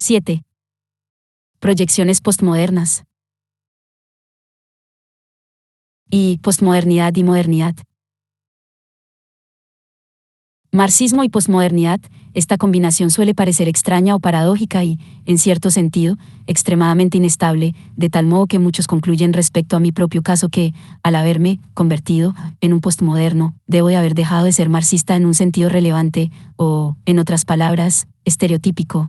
7. Proyecciones postmodernas. Y postmodernidad y modernidad. Marxismo y posmodernidad, esta combinación suele parecer extraña o paradójica y, en cierto sentido, extremadamente inestable, de tal modo que muchos concluyen respecto a mi propio caso que, al haberme convertido en un postmoderno, debo de haber dejado de ser marxista en un sentido relevante, o, en otras palabras, estereotípico.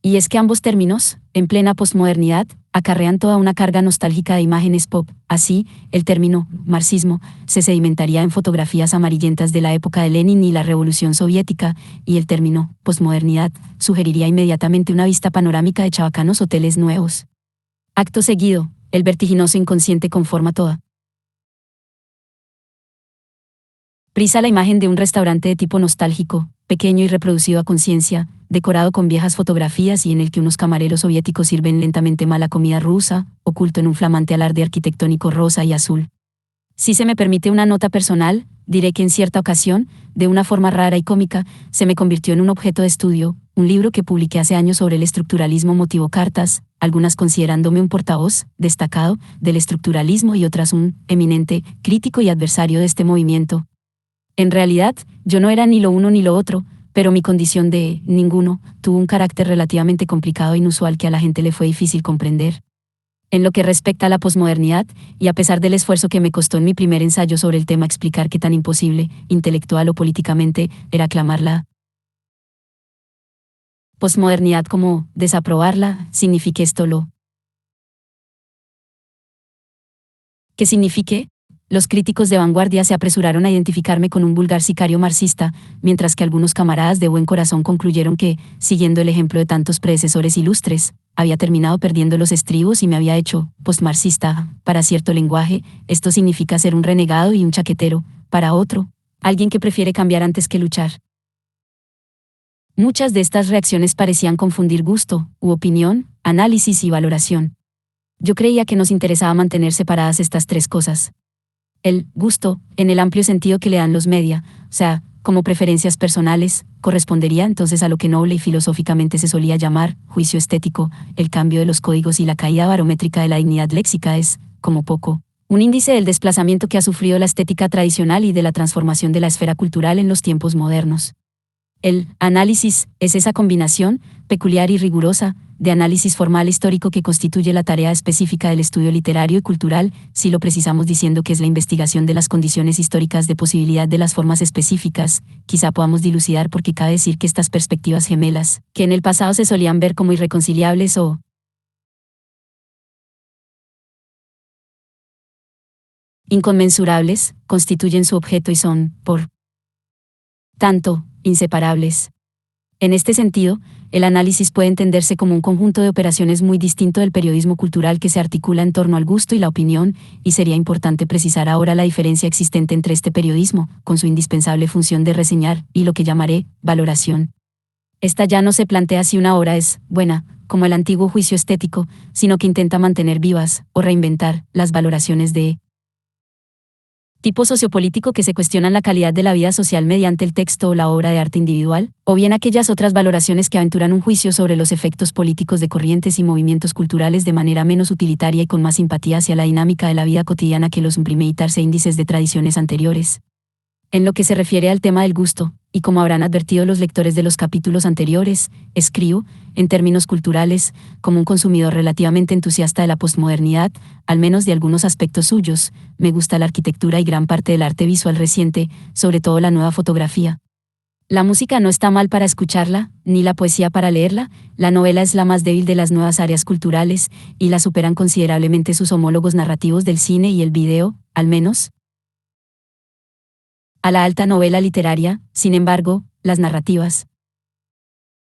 Y es que ambos términos, en plena posmodernidad, acarrean toda una carga nostálgica de imágenes pop. Así, el término marxismo se sedimentaría en fotografías amarillentas de la época de Lenin y la Revolución Soviética, y el término posmodernidad sugeriría inmediatamente una vista panorámica de chabacanos hoteles nuevos. Acto seguido, el vertiginoso inconsciente conforma toda prisa la imagen de un restaurante de tipo nostálgico, pequeño y reproducido a conciencia, decorado con viejas fotografías y en el que unos camareros soviéticos sirven lentamente mala comida rusa, oculto en un flamante alarde arquitectónico rosa y azul. Si se me permite una nota personal, diré que en cierta ocasión, de una forma rara y cómica, se me convirtió en un objeto de estudio. Un libro que publiqué hace años sobre el estructuralismo motivó cartas, algunas considerándome un portavoz destacado del estructuralismo y otras un eminente crítico y adversario de este movimiento. En realidad, yo no era ni lo uno ni lo otro, pero mi condición de ninguno tuvo un carácter relativamente complicado e inusual que a la gente le fue difícil comprender. En lo que respecta a la posmodernidad, y a pesar del esfuerzo que me costó en mi primer ensayo sobre el tema explicar qué tan imposible, intelectual o políticamente, era aclamar la posmodernidad como desaprobarla, signifique esto lo que signifique. Los críticos de vanguardia se apresuraron a identificarme con un vulgar sicario marxista, mientras que algunos camaradas de buen corazón concluyeron que, siguiendo el ejemplo de tantos predecesores ilustres, había terminado perdiendo los estribos y me había hecho postmarxista. Para cierto lenguaje, esto significa ser un renegado y un chaquetero; para otro, alguien que prefiere cambiar antes que luchar. Muchas de estas reacciones parecían confundir gusto, u opinión, análisis y valoración. Yo creía que nos interesaba mantener separadas estas tres cosas. El gusto, en el amplio sentido que le dan los media, o sea, como preferencias personales, correspondería entonces a lo que noble y filosóficamente se solía llamar juicio estético. El cambio de los códigos y la caída barométrica de la dignidad léxica es, como poco, un índice del desplazamiento que ha sufrido la estética tradicional y de la transformación de la esfera cultural en los tiempos modernos. El análisis es esa combinación, peculiar y rigurosa, de análisis formal histórico que constituye la tarea específica del estudio literario y cultural, si lo precisamos diciendo que es la investigación de las condiciones históricas de posibilidad de las formas específicas. Quizá podamos dilucidar por qué cabe decir que estas perspectivas gemelas, que en el pasado se solían ver como irreconciliables o inconmensurables, constituyen su objeto y son, por tanto, inseparables. En este sentido, el análisis puede entenderse como un conjunto de operaciones muy distinto del periodismo cultural que se articula en torno al gusto y la opinión, y sería importante precisar ahora la diferencia existente entre este periodismo, con su indispensable función de reseñar, y lo que llamaré valoración. Esta ya no se plantea si una obra es buena, como el antiguo juicio estético, sino que intenta mantener vivas, o reinventar, las valoraciones de tipo sociopolítico que se cuestionan la calidad de la vida social mediante el texto o la obra de arte individual, o bien aquellas otras valoraciones que aventuran un juicio sobre los efectos políticos de corrientes y movimientos culturales de manera menos utilitaria y con más simpatía hacia la dinámica de la vida cotidiana que los primeitas e índices de tradiciones anteriores. En lo que se refiere al tema del gusto, y como habrán advertido los lectores de los capítulos anteriores, escribo, en términos culturales, como un consumidor relativamente entusiasta de la posmodernidad, al menos de algunos aspectos suyos. Me gusta la arquitectura y gran parte del arte visual reciente, sobre todo la nueva fotografía. La música no está mal para escucharla, ni la poesía para leerla. La novela es la más débil de las nuevas áreas culturales, y la superan considerablemente sus homólogos narrativos del cine y el video, al menos a la alta novela literaria. Sin embargo, las narrativas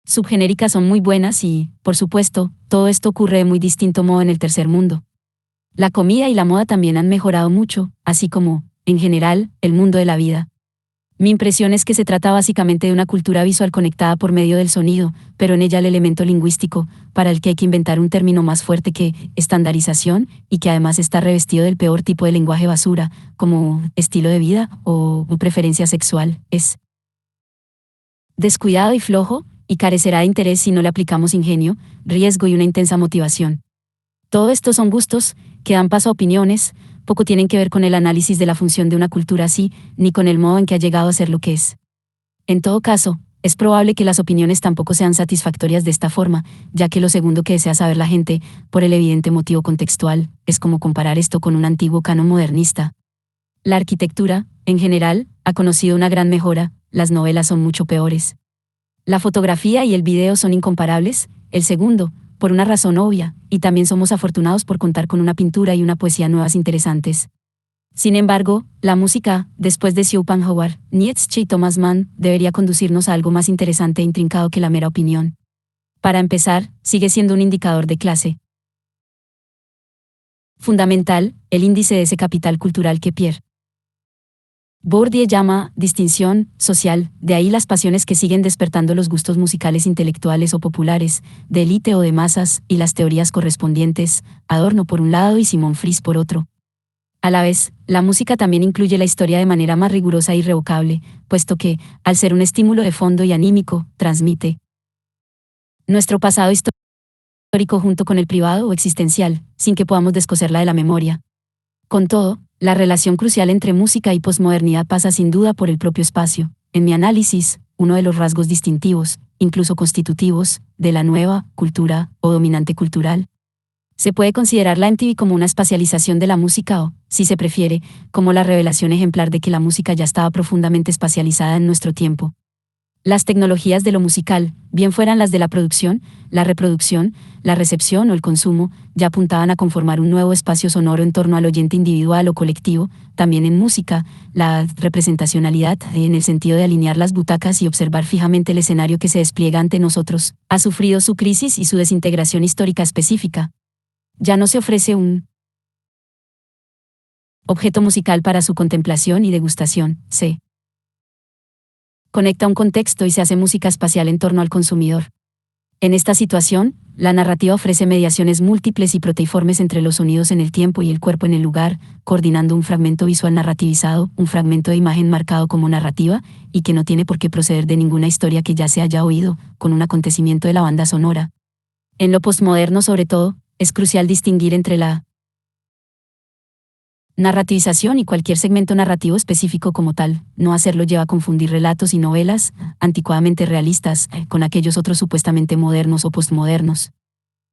subgenéricas son muy buenas y, por supuesto, todo esto ocurre de muy distinto modo en el tercer mundo. La comida y la moda también han mejorado mucho, así como, en general, el mundo de la vida. Mi impresión es que se trata básicamente de una cultura visual conectada por medio del sonido, pero en ella el elemento lingüístico, para el que hay que inventar un término más fuerte que estandarización, y que además está revestido del peor tipo de lenguaje basura, como estilo de vida o preferencia sexual, es descuidado y flojo, y carecerá de interés si no le aplicamos ingenio, riesgo y una intensa motivación. Todo esto son gustos, que dan paso a opiniones, poco tienen que ver con el análisis de la función de una cultura así, ni con el modo en que ha llegado a ser lo que es. En todo caso, es probable que las opiniones tampoco sean satisfactorias de esta forma, ya que lo segundo que desea saber la gente, por el evidente motivo contextual, es como comparar esto con un antiguo canon modernista. La arquitectura, en general, ha conocido una gran mejora, las novelas son mucho peores. La fotografía y el video son incomparables, el segundo, por una razón obvia, y también somos afortunados por contar con una pintura y una poesía nuevas interesantes. Sin embargo, la música, después de Schopenhauer, Nietzsche y Thomas Mann, debería conducirnos a algo más interesante e intrincado que la mera opinión. Para empezar, sigue siendo un indicador de clase. Fundamental, el índice de ese capital cultural que Pierre Bourdieu llama distinción social, de ahí las pasiones que siguen despertando los gustos musicales intelectuales o populares, de élite o de masas, y las teorías correspondientes, Adorno por un lado y Simón Fries por otro. A la vez, la música también incluye la historia de manera más rigurosa e irrevocable, puesto que, al ser un estímulo de fondo y anímico, transmite nuestro pasado histórico junto con el privado o existencial, sin que podamos descoserla de la memoria. Con todo, la relación crucial entre música y posmodernidad pasa sin duda por el propio espacio. En mi análisis, uno de los rasgos distintivos, incluso constitutivos, de la nueva cultura o dominante cultural, se puede considerar la MTV como una espacialización de la música o, si se prefiere, como la revelación ejemplar de que la música ya estaba profundamente espacializada en nuestro tiempo. Las tecnologías de lo musical, bien fueran las de la producción, la reproducción, la recepción o el consumo, ya apuntaban a conformar un nuevo espacio sonoro en torno al oyente individual o colectivo. También en música, la representacionalidad, en el sentido de alinear las butacas y observar fijamente el escenario que se despliega ante nosotros, ha sufrido su crisis y su desintegración histórica específica. Ya no se ofrece un objeto musical para su contemplación y degustación, se conecta un contexto y se hace música espacial en torno al consumidor. En esta situación, la narrativa ofrece mediaciones múltiples y proteiformes entre los sonidos en el tiempo y el cuerpo en el lugar, coordinando un fragmento visual narrativizado, un fragmento de imagen marcado como narrativa, y que no tiene por qué proceder de ninguna historia que ya se haya oído, con un acontecimiento de la banda sonora. En lo postmoderno, sobre todo, es crucial distinguir entre la narrativización y cualquier segmento narrativo específico como tal. No hacerlo lleva a confundir relatos y novelas, anticuadamente realistas, con aquellos otros supuestamente modernos o postmodernos.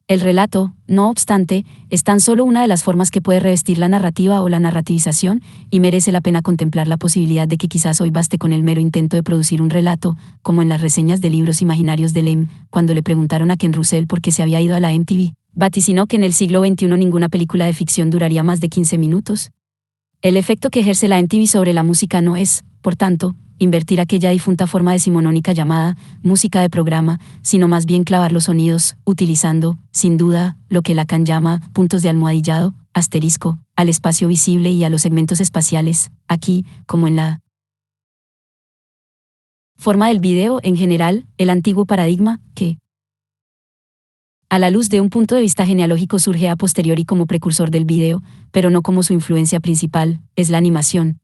El relato, no obstante, es tan solo una de las formas que puede revestir la narrativa o la narrativización, y merece la pena contemplar la posibilidad de que quizás hoy baste con el mero intento de producir un relato, como en las reseñas de libros imaginarios de Lem, cuando le preguntaron a Ken Russell por qué se había ido a la MTV. Vaticinó que en el siglo XXI ninguna película de ficción duraría más de 15 minutos. El efecto que ejerce la MTV sobre la música no es, por tanto, invertir aquella difunta forma decimonónica llamada música de programa, sino más bien clavar los sonidos, utilizando, sin duda, lo que Lacan llama puntos de almohadillado, asterisco, al espacio visible y a los segmentos espaciales, aquí, como en la forma del video en general, el antiguo paradigma, que a la luz de un punto de vista genealógico surge a posteriori como precursor del video, pero no como su influencia principal, es la animación.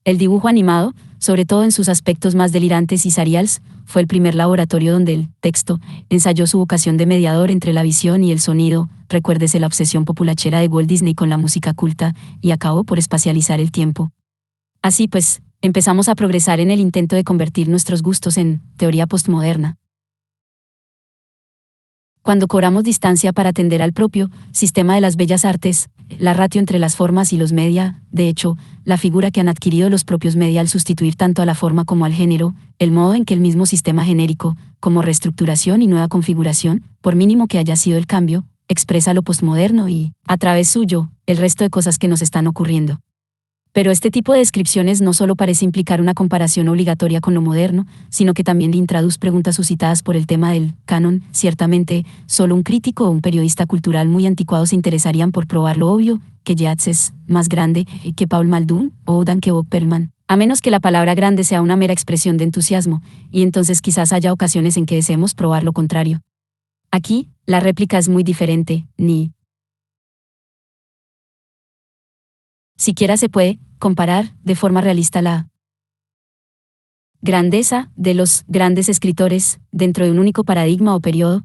El dibujo animado, sobre todo en sus aspectos más delirantes y serials, fue el primer laboratorio donde el texto ensayó su vocación de mediador entre la visión y el sonido. Recuérdese la obsesión populachera de Walt Disney con la música culta, y acabó por espacializar el tiempo. Así pues, empezamos a progresar en el intento de convertir nuestros gustos en teoría postmoderna. Cuando cobramos distancia para atender al propio sistema de las bellas artes, la ratio entre las formas y los media, de hecho, la figura que han adquirido los propios media al sustituir tanto a la forma como al género, el modo en que el mismo sistema genérico, como reestructuración y nueva configuración, por mínimo que haya sido el cambio, expresa lo postmoderno y, a través suyo, el resto de cosas que nos están ocurriendo. Pero este tipo de descripciones no solo parece implicar una comparación obligatoria con lo moderno, sino que también introduce preguntas suscitadas por el tema del canon. Ciertamente, solo un crítico o un periodista cultural muy anticuado se interesarían por probar lo obvio, que Yeats es más grande que Paul Muldoon o Dan que Bob Perlman, a menos que la palabra grande sea una mera expresión de entusiasmo, y entonces quizás haya ocasiones en que deseemos probar lo contrario. Aquí, la réplica es muy diferente, ni siquiera se puede comparar de forma realista la grandeza de los grandes escritores dentro de un único paradigma o periodo.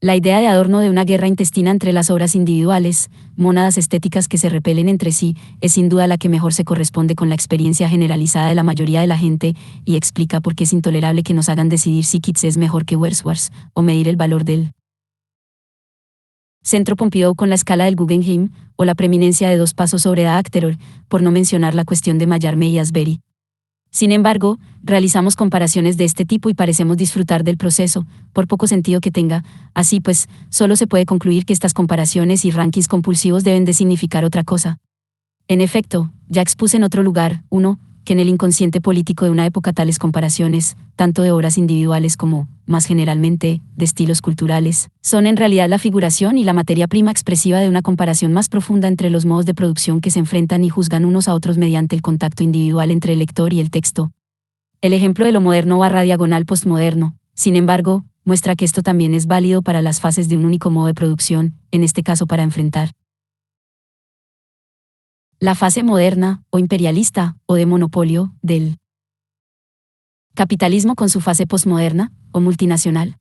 La idea de Adorno de una guerra intestina entre las obras individuales, mónadas estéticas que se repelen entre sí, es sin duda la que mejor se corresponde con la experiencia generalizada de la mayoría de la gente y explica por qué es intolerable que nos hagan decidir si Keats es mejor que Wordsworth, o medir el valor del Centro Pompidou con la escala del Guggenheim, o la preeminencia de dos pasos sobre Acterol, por no mencionar la cuestión de Mallarmé y Asbury. Sin embargo, realizamos comparaciones de este tipo y parecemos disfrutar del proceso, por poco sentido que tenga. Así pues, solo se puede concluir que estas comparaciones y rankings compulsivos deben de significar otra cosa. En efecto, ya expuse en otro lugar, que en el inconsciente político de una época tales comparaciones, tanto de obras individuales como, más generalmente, de estilos culturales, son en realidad la figuración y la materia prima expresiva de una comparación más profunda entre los modos de producción que se enfrentan y juzgan unos a otros mediante el contacto individual entre el lector y el texto. El ejemplo de lo moderno / postmoderno, sin embargo, muestra que esto también es válido para las fases de un único modo de producción, en este caso para enfrentar la fase moderna, o imperialista, o de monopolio, del capitalismo con su fase posmoderna, o multinacional.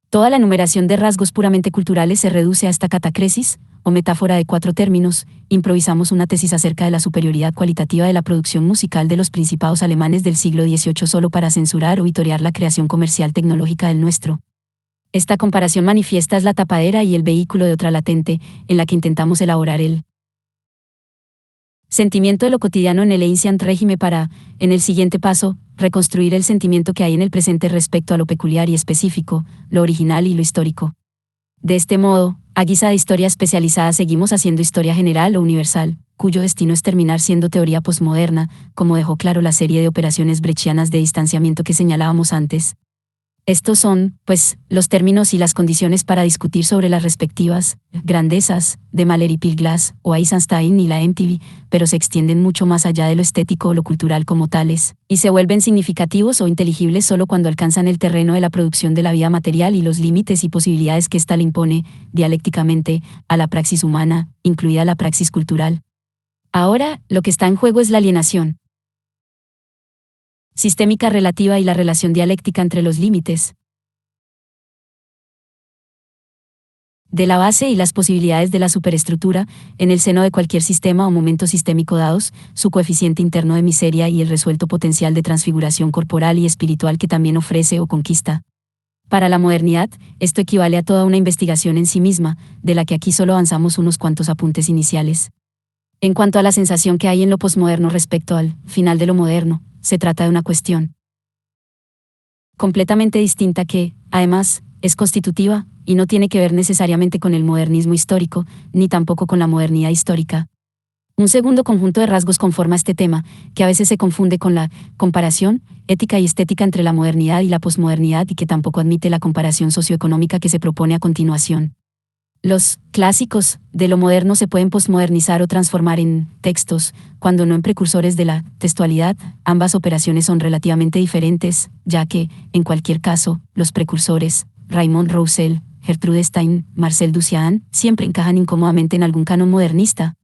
Toda la enumeración de rasgos puramente culturales se reduce a esta catacresis, o metáfora de 4 términos. Improvisamos una tesis acerca de la superioridad cualitativa de la producción musical de los principados alemanes del siglo XVIII solo para censurar o vitorear la creación comercial tecnológica del nuestro. Esta comparación manifiesta es la tapadera y el vehículo de otra latente, en la que intentamos elaborar el sentimiento de lo cotidiano en el ancient regime para, en el siguiente paso, reconstruir el sentimiento que hay en el presente respecto a lo peculiar y específico, lo original y lo histórico. De este modo, a guisa de historia especializada seguimos haciendo historia general o universal, cuyo destino es terminar siendo teoría posmoderna, como dejó claro la serie de operaciones brechianas de distanciamiento que señalábamos antes. Estos son, pues, los términos y las condiciones para discutir sobre las respectivas grandezas de Mahler y Pilglass, o Eisenstein y la MTV, pero se extienden mucho más allá de lo estético o lo cultural como tales, y se vuelven significativos o inteligibles solo cuando alcanzan el terreno de la producción de la vida material y los límites y posibilidades que ésta le impone, dialécticamente, a la praxis humana, incluida la praxis cultural. Ahora, lo que está en juego es la alienación sistémica relativa y la relación dialéctica entre los límites de la base y las posibilidades de la superestructura, en el seno de cualquier sistema o momento sistémico dados, su coeficiente interno de miseria y el resuelto potencial de transfiguración corporal y espiritual que también ofrece o conquista. Para la modernidad, esto equivale a toda una investigación en sí misma, de la que aquí solo avanzamos unos cuantos apuntes iniciales. En cuanto a la sensación que hay en lo posmoderno respecto al final de lo moderno, se trata de una cuestión completamente distinta que, además, es constitutiva, y no tiene que ver necesariamente con el modernismo histórico, ni tampoco con la modernidad histórica. Un segundo conjunto de rasgos conforma este tema, que a veces se confunde con la comparación ética y estética entre la modernidad y la posmodernidad y que tampoco admite la comparación socioeconómica que se propone a continuación. Los clásicos de lo moderno se pueden posmodernizar o transformar en textos, cuando no en precursores de la textualidad. Ambas operaciones son relativamente diferentes, ya que, en cualquier caso, los precursores, Raymond Roussel, Gertrude Stein, Marcel Duchamp, siempre encajan incómodamente en algún canon modernista.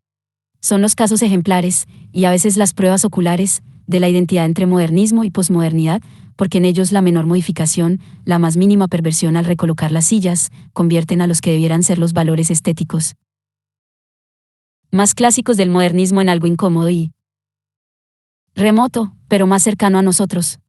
Son los casos ejemplares, y a veces las pruebas oculares, de la identidad entre modernismo y posmodernidad, porque en ellos la menor modificación, la más mínima perversión al recolocar las sillas, convierten a los que debieran ser los valores estéticos más clásicos del modernismo en algo incómodo y remoto, pero más cercano a nosotros.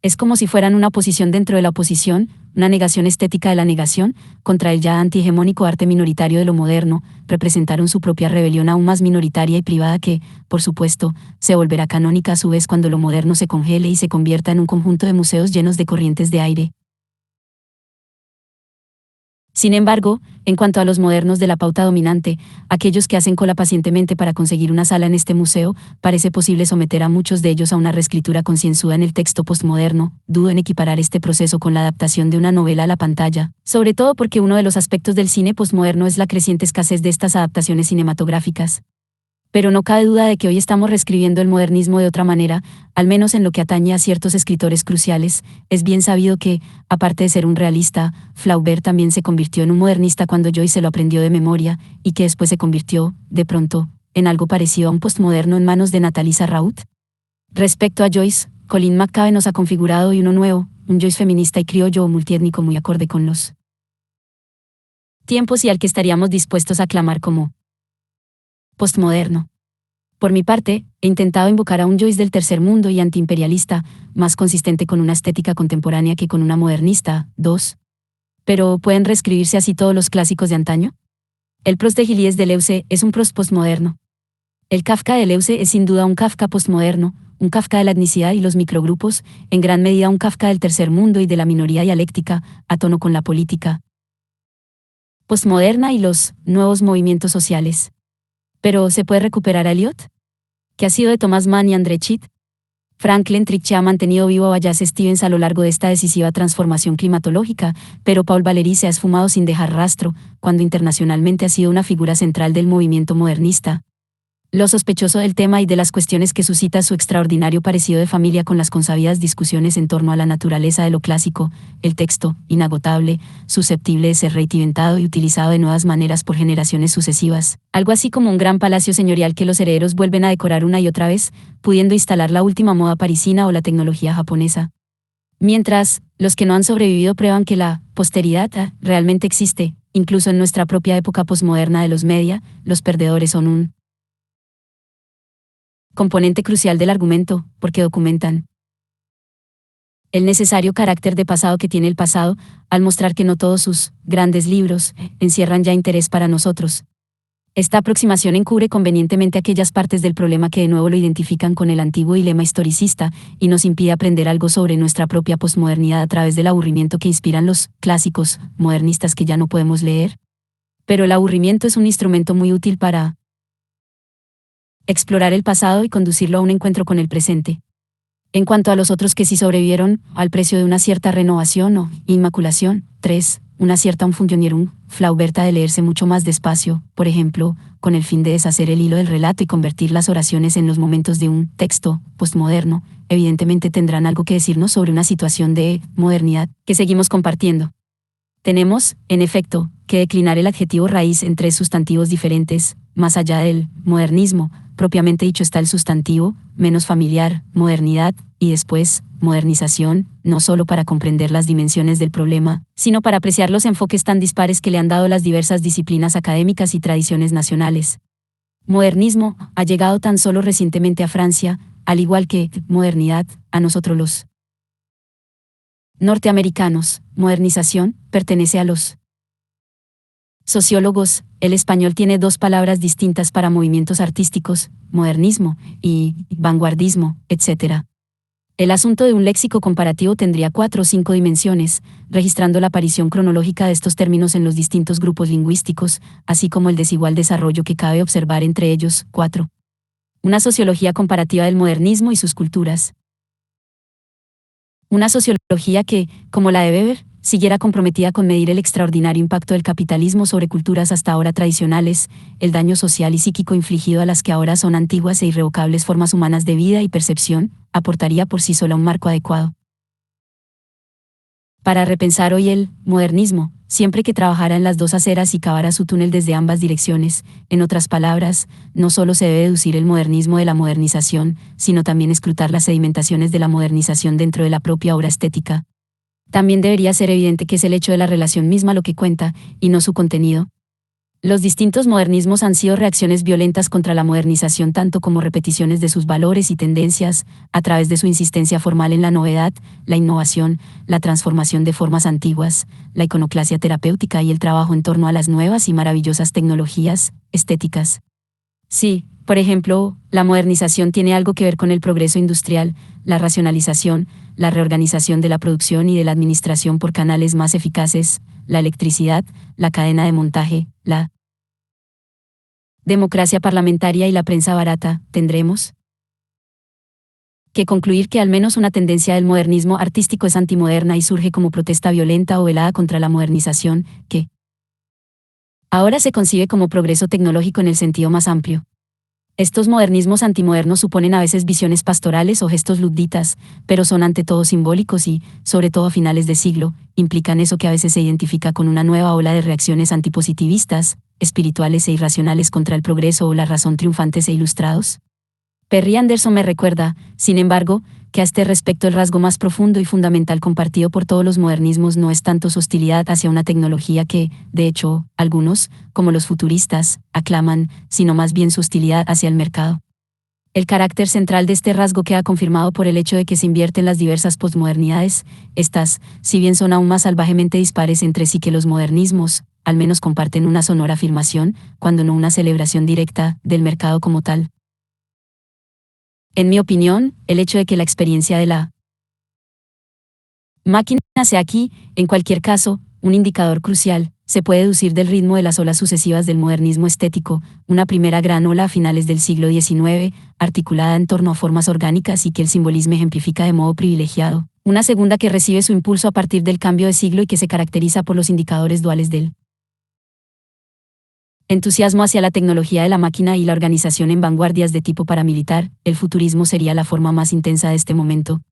Es como si fueran una oposición dentro de la oposición, una negación estética de la negación, contra el ya antihegemónico arte minoritario de lo moderno. Representaron su propia rebelión aún más minoritaria y privada que, por supuesto, se volverá canónica a su vez cuando lo moderno se congele y se convierta en un conjunto de museos llenos de corrientes de aire. Sin embargo, en cuanto a los modernos de la pauta dominante, aquellos que hacen cola pacientemente para conseguir una sala en este museo, parece posible someter a muchos de ellos a una reescritura concienzuda en el texto postmoderno. Dudo en equiparar este proceso con la adaptación de una novela a la pantalla, sobre todo porque uno de los aspectos del cine postmoderno es la creciente escasez de estas adaptaciones cinematográficas. Pero no cabe duda de que hoy estamos reescribiendo el modernismo de otra manera, al menos en lo que atañe a ciertos escritores cruciales. Es bien sabido que, aparte de ser un realista, Flaubert también se convirtió en un modernista cuando Joyce se lo aprendió de memoria, y que después se convirtió, de pronto, en algo parecido a un postmoderno en manos de Nathalie Sarraut. Respecto a Joyce, Colin McCabe nos ha configurado y uno nuevo, un Joyce feminista y criollo o multiétnico muy acorde con los tiempos y al que estaríamos dispuestos a aclamar como postmoderno. Por mi parte, he intentado invocar a un Joyce del tercer mundo y antiimperialista, más consistente con una estética contemporánea que con una modernista. 2. Pero, ¿pueden reescribirse así todos los clásicos de antaño? El Proust de Gillies Deleuze es un Proust postmoderno. El Kafka de Deleuze es sin duda un Kafka postmoderno, un Kafka de la etnicidad y los microgrupos, en gran medida un Kafka del tercer mundo y de la minoría dialéctica, a tono con la política postmoderna y los nuevos movimientos sociales. Pero, ¿se puede recuperar a Eliot? ¿Qué ha sido de Thomas Mann y André Gide? Franklin Trichet ha mantenido vivo a Wallace Stevens a lo largo de esta decisiva transformación climatológica, pero Paul Valéry se ha esfumado sin dejar rastro, cuando internacionalmente ha sido una figura central del movimiento modernista. Lo sospechoso del tema y de las cuestiones que suscita su extraordinario parecido de familia con las consabidas discusiones en torno a la naturaleza de lo clásico, el texto, inagotable, susceptible de ser reinventado y utilizado de nuevas maneras por generaciones sucesivas, algo así como un gran palacio señorial que los herederos vuelven a decorar una y otra vez, pudiendo instalar la última moda parisina o la tecnología japonesa. Mientras, los que no han sobrevivido prueban que la posteridad realmente existe, incluso en nuestra propia época posmoderna de los media, los perdedores son un componente crucial del argumento, porque documentan el necesario carácter de pasado que tiene el pasado, al mostrar que no todos sus grandes libros encierran ya interés para nosotros. Esta aproximación encubre convenientemente aquellas partes del problema que de nuevo lo identifican con el antiguo dilema historicista, y nos impide aprender algo sobre nuestra propia posmodernidad a través del aburrimiento que inspiran los clásicos modernistas que ya no podemos leer. Pero el aburrimiento es un instrumento muy útil para explorar el pasado y conducirlo a un encuentro con el presente. En cuanto a los otros que sí sobrevivieron, al precio de una cierta renovación o inmaculación. 3. Una cierta Umfundionierung, Flauberta de leerse mucho más despacio, por ejemplo, con el fin de deshacer el hilo del relato y convertir las oraciones en los momentos de un texto postmoderno, evidentemente tendrán algo que decirnos sobre una situación de modernidad que seguimos compartiendo. Tenemos, en efecto, que declinar el adjetivo raíz en 3 sustantivos diferentes. Más allá del modernismo, propiamente dicho está el sustantivo, menos familiar, modernidad, y después, modernización, no solo para comprender las dimensiones del problema, sino para apreciar los enfoques tan dispares que le han dado las diversas disciplinas académicas y tradiciones nacionales. Modernismo ha llegado tan solo recientemente a Francia, al igual que modernidad, a nosotros los norteamericanos. Modernización pertenece a los sociólogos. El español tiene 2 palabras distintas para movimientos artísticos, modernismo y vanguardismo, etc. El asunto de un léxico comparativo tendría 4 o 5 dimensiones, registrando la aparición cronológica de estos términos en los distintos grupos lingüísticos, así como el desigual desarrollo que cabe observar entre ellos. 4. Una sociología comparativa del modernismo y sus culturas. Una sociología que, como la de Weber, siguiera comprometida con medir el extraordinario impacto del capitalismo sobre culturas hasta ahora tradicionales, el daño social y psíquico infligido a las que ahora son antiguas e irrevocables formas humanas de vida y percepción, aportaría por sí sola un marco adecuado para repensar hoy el modernismo, siempre que trabajara en las 2 aceras y cavara su túnel desde ambas direcciones. En otras palabras, no solo se debe deducir el modernismo de la modernización, sino también escrutar las sedimentaciones de la modernización dentro de la propia obra estética. También debería ser evidente que es el hecho de la relación misma lo que cuenta, y no su contenido. Los distintos modernismos han sido reacciones violentas contra la modernización tanto como repeticiones de sus valores y tendencias, a través de su insistencia formal en la novedad, la innovación, la transformación de formas antiguas, la iconoclasia terapéutica y el trabajo en torno a las nuevas y maravillosas tecnologías estéticas. Sí, por ejemplo, la modernización tiene algo que ver con el progreso industrial, la racionalización, la reorganización de la producción y de la administración por canales más eficaces, la electricidad, la cadena de montaje, la democracia parlamentaria y la prensa barata. Tendremos que concluir que al menos una tendencia del modernismo artístico es antimoderna y surge como protesta violenta o velada contra la modernización, que ahora se concibe como progreso tecnológico en el sentido más amplio. Estos modernismos antimodernos suponen a veces visiones pastorales o gestos ludditas, pero son ante todo simbólicos y, sobre todo a finales de siglo, implican eso que a veces se identifica con una nueva ola de reacciones antipositivistas, espirituales e irracionales contra el progreso o la razón triunfantes e ilustrados. Perry Anderson me recuerda, sin embargo, que a este respecto el rasgo más profundo y fundamental compartido por todos los modernismos no es tanto su hostilidad hacia una tecnología que, de hecho, algunos, como los futuristas, aclaman, sino más bien su hostilidad hacia el mercado. El carácter central de este rasgo queda confirmado por el hecho de que se invierten las diversas posmodernidades. Estas, si bien son aún más salvajemente dispares entre sí que los modernismos, al menos comparten una sonora afirmación, cuando no una celebración directa, del mercado como tal. En mi opinión, el hecho de que la experiencia de la máquina sea aquí, en cualquier caso, un indicador crucial, se puede deducir del ritmo de las olas sucesivas del modernismo estético, una primera gran ola a finales del siglo XIX, articulada en torno a formas orgánicas y que el simbolismo ejemplifica de modo privilegiado, una segunda que recibe su impulso a partir del cambio de siglo y que se caracteriza por los indicadores duales del entusiasmo hacia la tecnología de la máquina y la organización en vanguardias de tipo paramilitar. El futurismo sería la forma más intensa de este momento.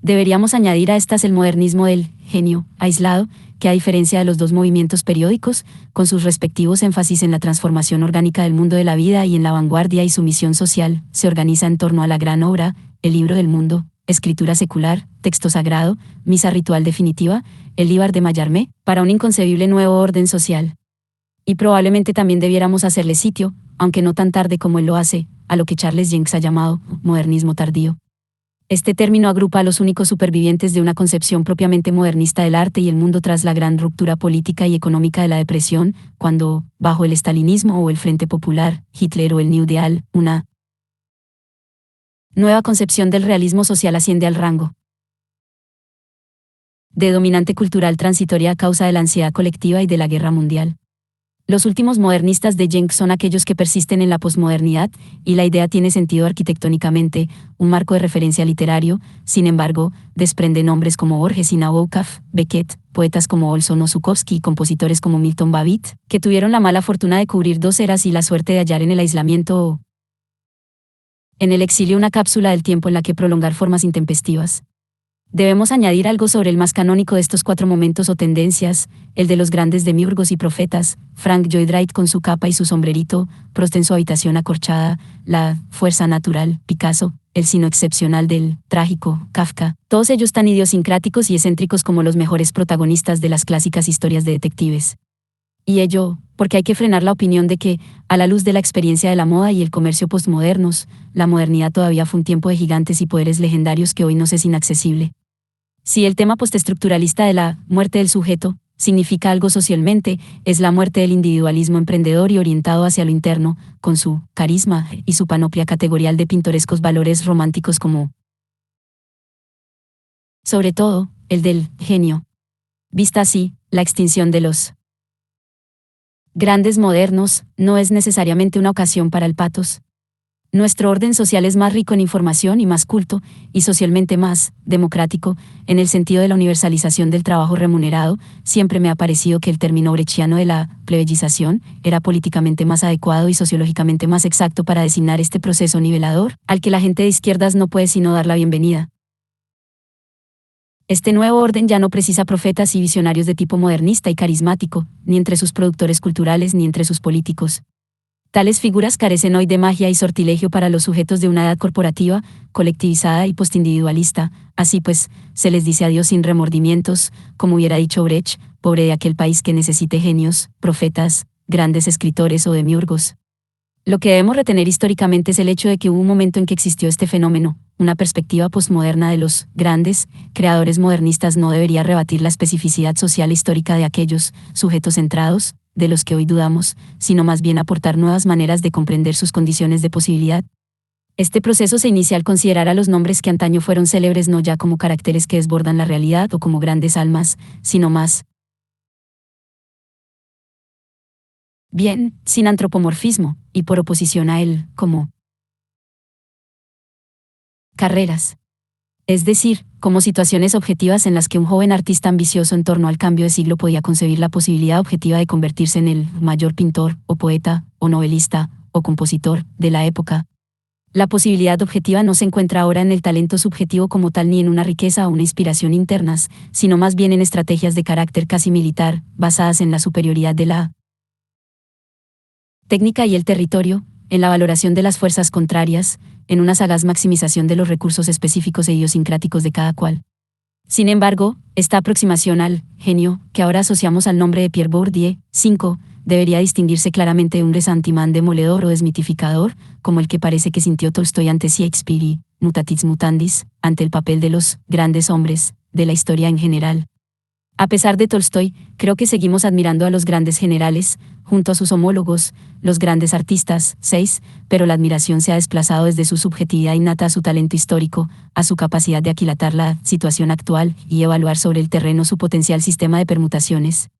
Deberíamos añadir a estas el modernismo del genio aislado, que a diferencia de los dos movimientos periódicos, con sus respectivos énfasis en la transformación orgánica del mundo de la vida y en la vanguardia y su misión social, se organiza en torno a la gran obra, el libro del mundo, escritura secular, texto sagrado, misa ritual definitiva, el Líbar de Mallarmé, para un inconcebible nuevo orden social. Y probablemente también debiéramos hacerle sitio, aunque no tan tarde como él lo hace, a lo que Charles Jenks ha llamado modernismo tardío. Este término agrupa a los únicos supervivientes de una concepción propiamente modernista del arte y el mundo tras la gran ruptura política y económica de la depresión, cuando, bajo el estalinismo o el Frente Popular, Hitler o el New Deal, una nueva concepción del realismo social asciende al rango de dominante cultural transitoria a causa de la ansiedad colectiva y de la guerra mundial. Los últimos modernistas de Jenks son aquellos que persisten en la posmodernidad, y la idea tiene sentido arquitectónicamente, un marco de referencia literario. Sin embargo, desprende nombres como Borges y Nabokov, Beckett, poetas como Olson o Zukowski y compositores como Milton Babbitt, que tuvieron la mala fortuna de cubrir dos eras y la suerte de hallar en el aislamiento o en el exilio una cápsula del tiempo en la que prolongar formas intempestivas. Debemos añadir algo sobre el más canónico de estos cuatro momentos o tendencias, el de los grandes demiurgos y profetas, Frank Lloyd Wright con su capa y su sombrerito, Proust en su habitación acorchada, la fuerza natural, Picasso, el sino excepcional del trágico, Kafka, todos ellos tan idiosincráticos y excéntricos como los mejores protagonistas de las clásicas historias de detectives. Y ello, porque hay que frenar la opinión de que, a la luz de la experiencia de la moda y el comercio postmodernos, la modernidad todavía fue un tiempo de gigantes y poderes legendarios que hoy nos es inaccesible. Si el tema postestructuralista de la muerte del sujeto significa algo socialmente, es la muerte del individualismo emprendedor y orientado hacia lo interno, con su carisma y su panoplia categorial de pintorescos valores románticos como, sobre todo, el del genio. Vista así, la extinción de los grandes modernos no es necesariamente una ocasión para el patos. Nuestro orden social es más rico en información y más culto, y socialmente más democrático, en el sentido de la universalización del trabajo remunerado. Siempre me ha parecido que el término brechiano de la plebeyización era políticamente más adecuado y sociológicamente más exacto para designar este proceso nivelador, al que la gente de izquierdas no puede sino dar la bienvenida. Este nuevo orden ya no precisa profetas y visionarios de tipo modernista y carismático, ni entre sus productores culturales ni entre sus políticos. Tales figuras carecen hoy de magia y sortilegio para los sujetos de una edad corporativa, colectivizada y postindividualista. Así pues, se les dice adiós sin remordimientos, como hubiera dicho Brecht, pobre de aquel país que necesite genios, profetas, grandes escritores o demiurgos. Lo que debemos retener históricamente es el hecho de que hubo un momento en que existió este fenómeno. Una perspectiva posmoderna de los grandes creadores modernistas no debería rebatir la especificidad social histórica de aquellos sujetos centrados, de los que hoy dudamos, sino más bien aportar nuevas maneras de comprender sus condiciones de posibilidad. Este proceso se inicia al considerar a los nombres que antaño fueron célebres no ya como caracteres que desbordan la realidad o como grandes almas, sino más bien, sin antropomorfismo, y por oposición a él, como carreras. Es decir, como situaciones objetivas en las que un joven artista ambicioso en torno al cambio de siglo podía concebir la posibilidad objetiva de convertirse en el mayor pintor, o poeta, o novelista, o compositor, de la época. La posibilidad objetiva no se encuentra ahora en el talento subjetivo como tal ni en una riqueza o una inspiración internas, sino más bien en estrategias de carácter casi militar, basadas en la superioridad de la técnica y el territorio, en la valoración de las fuerzas contrarias, en una sagaz maximización de los recursos específicos e idiosincráticos de cada cual. Sin embargo, esta aproximación al genio, que ahora asociamos al nombre de Pierre Bourdieu, 5, debería distinguirse claramente de un ressentiment demoledor o desmitificador, como el que parece que sintió Tolstoy ante Shakespeare y, mutatis mutandis, ante el papel de los grandes hombres, de la historia en general. A pesar de Tolstoy, creo que seguimos admirando a los grandes generales, junto a sus homólogos, los grandes artistas, 6, pero la admiración se ha desplazado desde su subjetividad innata a su talento histórico, a su capacidad de aquilatar la situación actual y evaluar sobre el terreno su potencial sistema de permutaciones.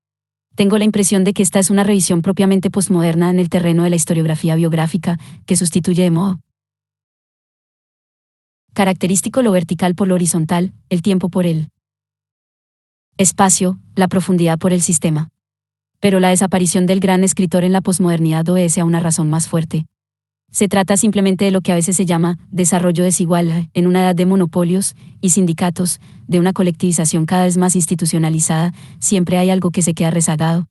Tengo la impresión de que esta es una revisión propiamente postmoderna en el terreno de la historiografía biográfica, que sustituye de modo característico lo vertical por lo horizontal, el tiempo por el espacio, la profundidad por el sistema. Pero la desaparición del gran escritor en la posmodernidad obedece a una razón más fuerte. Se trata simplemente de lo que a veces se llama desarrollo desigual, en una edad de monopolios y sindicatos, de una colectivización cada vez más institucionalizada, siempre hay algo que se queda rezagado.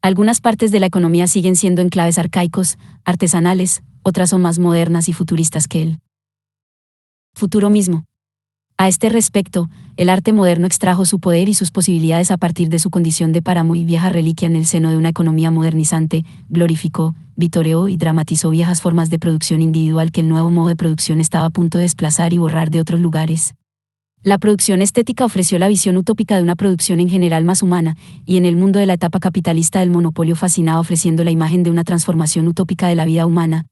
Algunas partes de la economía siguen siendo enclaves arcaicos, artesanales, otras son más modernas y futuristas que el futuro mismo. A este respecto, el arte moderno extrajo su poder y sus posibilidades a partir de su condición de para muy vieja reliquia en el seno de una economía modernizante, glorificó, vitoreó y dramatizó viejas formas de producción individual que el nuevo modo de producción estaba a punto de desplazar y borrar de otros lugares. La producción estética ofreció la visión utópica de una producción en general más humana, y en el mundo de la etapa capitalista del monopolio fascinaba ofreciendo la imagen de una transformación utópica de la vida humana.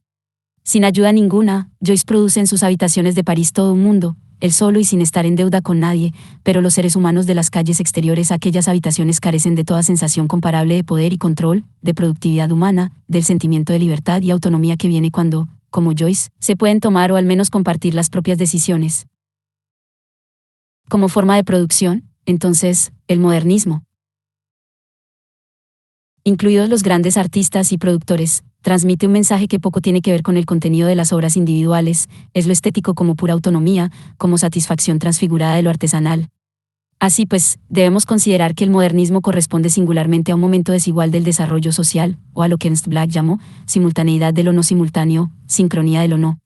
Sin ayuda ninguna, Joyce produce en sus habitaciones de París todo un mundo, él solo y sin estar en deuda con nadie, pero los seres humanos de las calles exteriores a aquellas habitaciones carecen de toda sensación comparable de poder y control, de productividad humana, del sentimiento de libertad y autonomía que viene cuando, como Joyce, se pueden tomar o al menos compartir las propias decisiones. Como forma de producción, entonces, el modernismo, incluidos los grandes artistas y productores, transmite un mensaje que poco tiene que ver con el contenido de las obras individuales, es lo estético como pura autonomía, como satisfacción transfigurada de lo artesanal. Así pues, debemos considerar que el modernismo corresponde singularmente a un momento desigual del desarrollo social, o a lo que Ernst Bloch llamó simultaneidad de lo no simultáneo, sincronía de lo no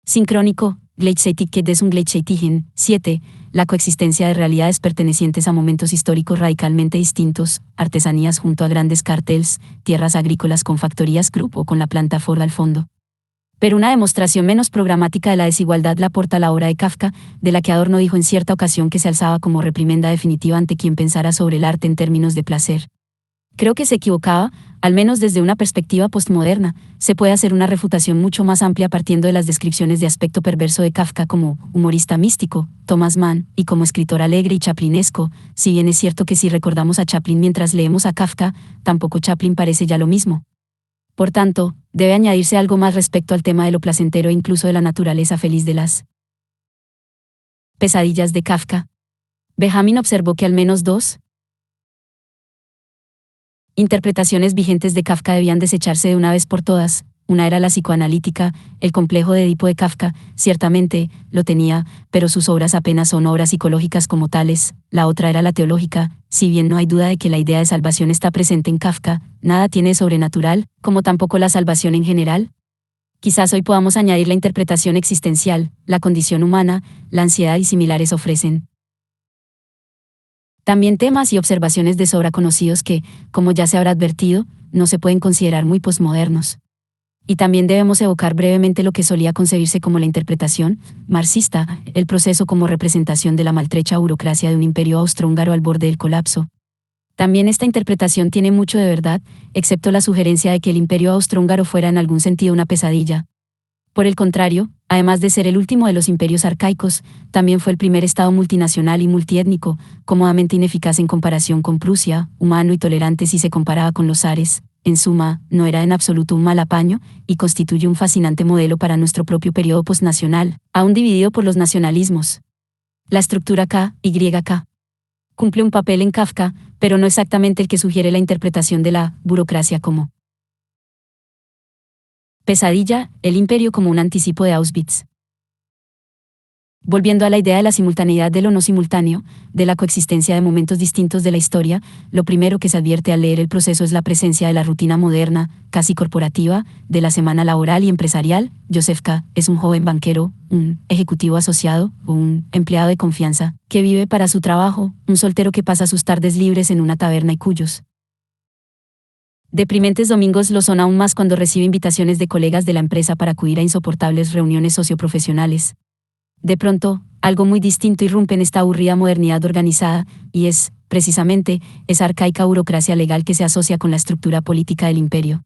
sincrónico, Gleichzeitigkeit des Ungleichzeitigen. 7. La coexistencia de realidades pertenecientes a momentos históricos radicalmente distintos, artesanías junto a grandes cartels, tierras agrícolas con factorías Krupp o con la planta Ford al fondo. Pero una demostración menos programática de la desigualdad la aporta la obra de Kafka, de la que Adorno dijo en cierta ocasión que se alzaba como reprimenda definitiva ante quien pensara sobre el arte en términos de placer. Creo que se equivocaba, al menos desde una perspectiva postmoderna. Se puede hacer una refutación mucho más amplia partiendo de las descripciones de aspecto perverso de Kafka como humorista místico, Thomas Mann, y como escritor alegre y chaplinesco, si bien es cierto que si recordamos a Chaplin mientras leemos a Kafka, tampoco Chaplin parece ya lo mismo. Por tanto, debe añadirse algo más respecto al tema de lo placentero e incluso de la naturaleza feliz de las pesadillas de Kafka. Benjamin observó que al menos dos interpretaciones vigentes de Kafka debían desecharse de una vez por todas. Una era la psicoanalítica, el complejo de Edipo de Kafka, ciertamente, lo tenía, pero sus obras apenas son obras psicológicas como tales. La otra era la teológica, si bien no hay duda de que la idea de salvación está presente en Kafka, nada tiene de sobrenatural, como tampoco la salvación en general. Quizás hoy podamos añadir la interpretación existencial, la condición humana, la ansiedad y similares ofrecen también temas y observaciones de sobra conocidos que, como ya se habrá advertido, no se pueden considerar muy posmodernos. Y también debemos evocar brevemente lo que solía concebirse como la interpretación marxista, el proceso como representación de la maltrecha burocracia de un imperio austrohúngaro al borde del colapso. También esta interpretación tiene mucho de verdad, excepto la sugerencia de que el imperio austrohúngaro fuera en algún sentido una pesadilla. Por el contrario, además de ser el último de los imperios arcaicos, también fue el primer estado multinacional y multiétnico, cómodamente ineficaz en comparación con Prusia, humano y tolerante si se comparaba con los zares. En suma, no era en absoluto un mal apaño, y constituye un fascinante modelo para nuestro propio periodo postnacional, aún dividido por los nacionalismos. La estructura K-Y-K cumple un papel en Kafka, pero no exactamente el que sugiere la interpretación de la burocracia como pesadilla, el imperio como un anticipo de Auschwitz. Volviendo a la idea de la simultaneidad de lo no simultáneo, de la coexistencia de momentos distintos de la historia, lo primero que se advierte al leer el proceso es la presencia de la rutina moderna, casi corporativa, de la semana laboral y empresarial. Joseph K. es un joven banquero, un ejecutivo asociado, un empleado de confianza, que vive para su trabajo, un soltero que pasa sus tardes libres en una taberna y cuyos deprimentes domingos lo son aún más cuando recibe invitaciones de colegas de la empresa para acudir a insoportables reuniones socioprofesionales. De pronto, algo muy distinto irrumpe en esta aburrida modernidad organizada, y es, precisamente, esa arcaica burocracia legal que se asocia con la estructura política del imperio.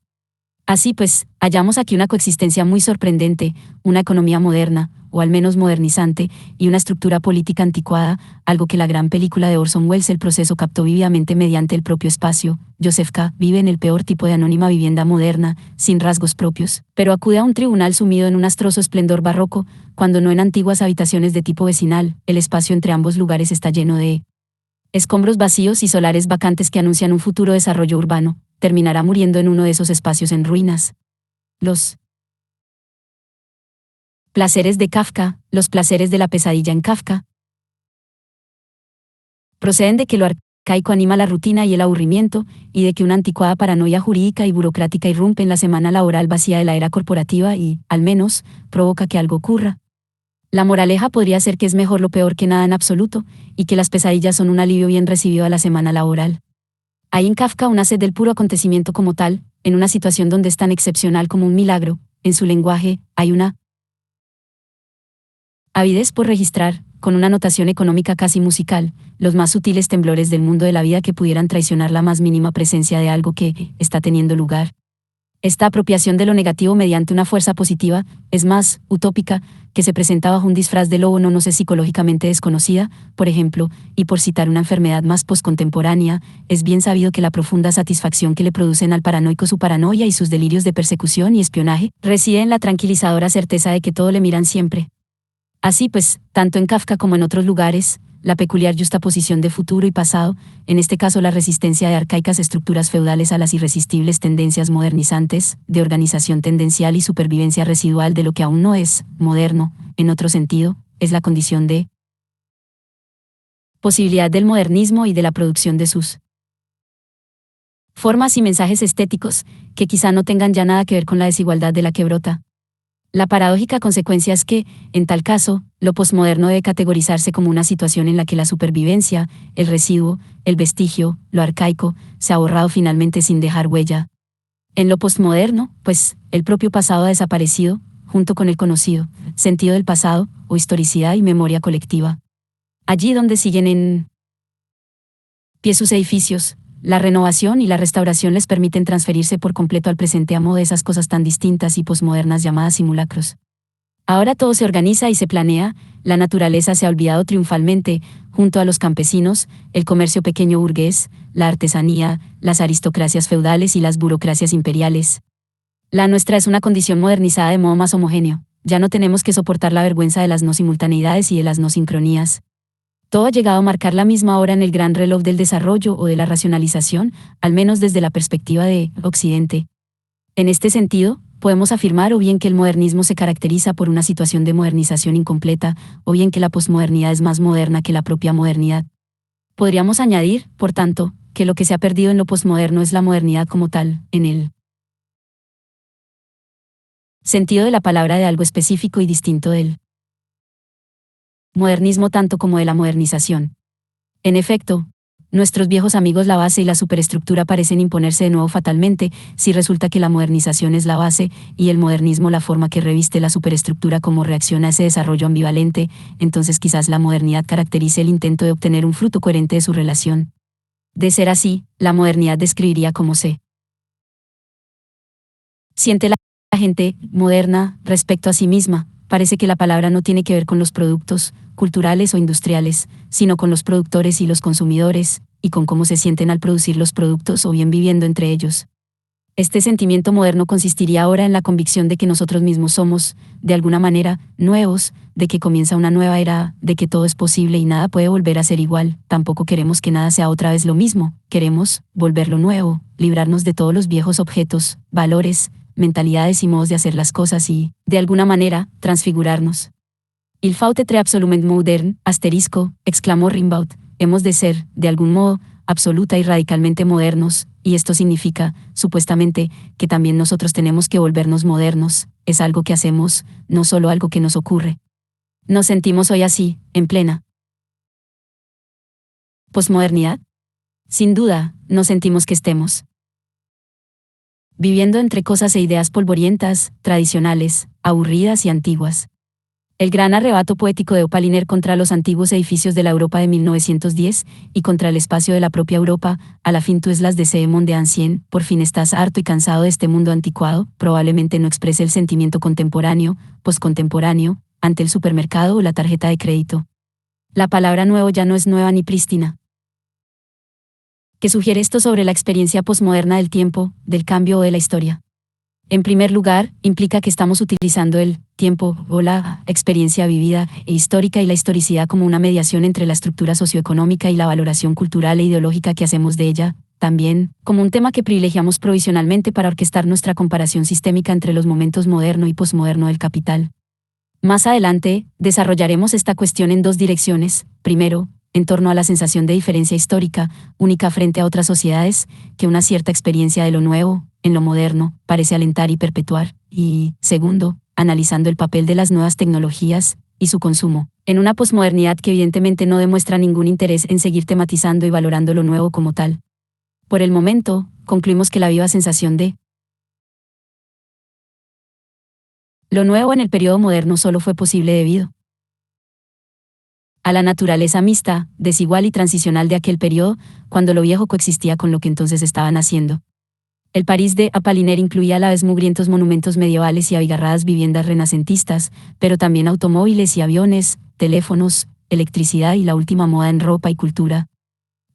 Así pues, hallamos aquí una coexistencia muy sorprendente, una economía moderna, o al menos modernizante, y una estructura política anticuada, algo que la gran película de Orson Welles El proceso captó vívidamente mediante el propio espacio. Joseph K. vive en el peor tipo de anónima vivienda moderna, sin rasgos propios, pero acude a un tribunal sumido en un astroso esplendor barroco, cuando no en antiguas habitaciones de tipo vecinal. El espacio entre ambos lugares está lleno de escombros vacíos y solares vacantes que anuncian un futuro desarrollo urbano. Terminará muriendo en uno de esos espacios en ruinas. Los placeres de Kafka, los placeres de la pesadilla en Kafka, proceden de que lo arcaico anima la rutina y el aburrimiento, y de que una anticuada paranoia jurídica y burocrática irrumpe en la semana laboral vacía de la era corporativa y, al menos, provoca que algo ocurra. La moraleja podría ser que es mejor lo peor que nada en absoluto, y que las pesadillas son un alivio bien recibido a la semana laboral. Hay en Kafka una sed del puro acontecimiento como tal, en una situación donde es tan excepcional como un milagro. En su lenguaje, hay una avidez por registrar, con una notación económica casi musical, los más sutiles temblores del mundo de la vida que pudieran traicionar la más mínima presencia de algo que está teniendo lugar. Esta apropiación de lo negativo mediante una fuerza positiva, es más, utópica, que se presenta bajo un disfraz de lobo no sé psicológicamente desconocida, por ejemplo, y por citar una enfermedad más poscontemporánea, es bien sabido que la profunda satisfacción que le producen al paranoico su paranoia y sus delirios de persecución y espionaje, reside en la tranquilizadora certeza de que todo le miran siempre. Así pues, tanto en Kafka como en otros lugares, la peculiar yuxtaposición de futuro y pasado, en este caso la resistencia de arcaicas estructuras feudales a las irresistibles tendencias modernizantes, de organización tendencial y supervivencia residual de lo que aún no es moderno, en otro sentido, es la condición de posibilidad del modernismo y de la producción de sus formas y mensajes estéticos, que quizá no tengan ya nada que ver con la desigualdad de la que brota. La paradójica consecuencia es que, en tal caso, lo posmoderno debe categorizarse como una situación en la que la supervivencia, el residuo, el vestigio, lo arcaico, se ha borrado finalmente sin dejar huella. En lo postmoderno, pues, el propio pasado ha desaparecido, junto con el conocido sentido del pasado, o historicidad y memoria colectiva. Allí donde siguen en pie sus edificios, la renovación y la restauración les permiten transferirse por completo al presente a modo de esas cosas tan distintas y posmodernas llamadas simulacros. Ahora todo se organiza y se planea, la naturaleza se ha olvidado triunfalmente, junto a los campesinos, el comercio pequeño burgués, la artesanía, las aristocracias feudales y las burocracias imperiales. La nuestra es una condición modernizada de modo más homogéneo, ya no tenemos que soportar la vergüenza de las no simultaneidades y de las no sincronías. Todo ha llegado a marcar la misma hora en el gran reloj del desarrollo o de la racionalización, al menos desde la perspectiva de Occidente. En este sentido, podemos afirmar o bien que el modernismo se caracteriza por una situación de modernización incompleta, o bien que la posmodernidad es más moderna que la propia modernidad. Podríamos añadir, por tanto, que lo que se ha perdido en lo posmoderno es la modernidad como tal, en el sentido de la palabra de algo específico y distinto del modernismo tanto como de la modernización. En efecto, nuestros viejos amigos la base y la superestructura parecen imponerse de nuevo fatalmente, si resulta que la modernización es la base, y el modernismo la forma que reviste la superestructura como reacción a ese desarrollo ambivalente, entonces quizás la modernidad caracterice el intento de obtener un fruto coherente de su relación. De ser así, la modernidad describiría cómo se siente la gente moderna respecto a sí misma. Parece que la palabra no tiene que ver con los productos culturales o industriales, sino con los productores y los consumidores, y con cómo se sienten al producir los productos o bien viviendo entre ellos. Este sentimiento moderno consistiría ahora en la convicción de que nosotros mismos somos, de alguna manera, nuevos, de que comienza una nueva era, de que todo es posible y nada puede volver a ser igual. Tampoco queremos que nada sea otra vez lo mismo, queremos volverlo nuevo, librarnos de todos los viejos objetos, valores, mentalidades y modos de hacer las cosas y, de alguna manera, transfigurarnos. Il faut être absolument modern, asterisco, exclamó Rimbaud, hemos de ser, de algún modo, absoluta y radicalmente modernos, y esto significa, supuestamente, que también nosotros tenemos que volvernos modernos, es algo que hacemos, no solo algo que nos ocurre. Nos sentimos hoy así, en plena posmodernidad. Sin duda, nos sentimos que estemos viviendo entre cosas e ideas polvorientas, tradicionales, aburridas y antiguas. El gran arrebato poético de Apollinaire contra los antiguos edificios de la Europa de 1910 y contra el espacio de la propia Europa, a la fin tú es las de ce monde ancien, por fin estás harto y cansado de este mundo anticuado, probablemente no exprese el sentimiento contemporáneo, poscontemporáneo, ante el supermercado o la tarjeta de crédito. La palabra nuevo ya no es nueva ni prístina. ¿Qué sugiere esto sobre la experiencia posmoderna del tiempo, del cambio o de la historia? En primer lugar, implica que estamos utilizando el tiempo o la experiencia vivida e histórica y la historicidad como una mediación entre la estructura socioeconómica y la valoración cultural e ideológica que hacemos de ella, también como un tema que privilegiamos provisionalmente para orquestar nuestra comparación sistémica entre los momentos moderno y posmoderno del capital. Más adelante, desarrollaremos esta cuestión en dos direcciones. Primero, en torno a la sensación de diferencia histórica, única frente a otras sociedades, que una cierta experiencia de lo nuevo, en lo moderno, parece alentar y perpetuar, y, segundo, analizando el papel de las nuevas tecnologías, y su consumo, en una posmodernidad que evidentemente no demuestra ningún interés en seguir tematizando y valorando lo nuevo como tal. Por el momento, concluimos que la viva sensación de lo nuevo en el periodo moderno solo fue posible debido a la naturaleza mixta, desigual y transicional de aquel periodo, cuando lo viejo coexistía con lo que entonces estaban haciendo. El París de Apollinaire incluía a la vez mugrientos monumentos medievales y abigarradas viviendas renacentistas, pero también automóviles y aviones, teléfonos, electricidad y la última moda en ropa y cultura.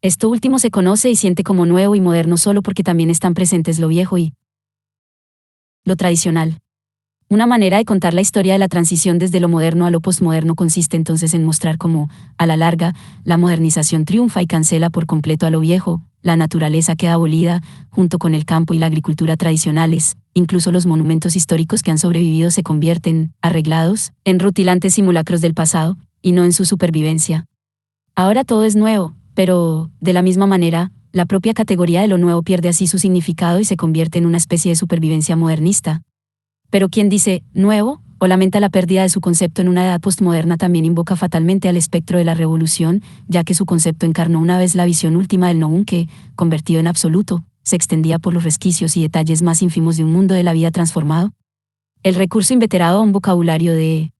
Esto último se conoce y siente como nuevo y moderno solo porque también están presentes lo viejo y lo tradicional. Una manera de contar la historia de la transición desde lo moderno a lo postmoderno consiste entonces en mostrar cómo, a la larga, la modernización triunfa y cancela por completo a lo viejo, la naturaleza queda abolida, junto con el campo y la agricultura tradicionales, incluso los monumentos históricos que han sobrevivido se convierten, arreglados, en rutilantes simulacros del pasado, y no en su supervivencia. Ahora todo es nuevo, pero, de la misma manera, la propia categoría de lo nuevo pierde así su significado y se convierte en una especie de supervivencia modernista. Pero quien dice nuevo o lamenta la pérdida de su concepto en una edad postmoderna también invoca fatalmente al espectro de la revolución, ya que su concepto encarnó una vez la visión última del no que, convertido en absoluto, se extendía por los resquicios y detalles más ínfimos de un mundo de la vida transformado. El recurso inveterado a un vocabulario de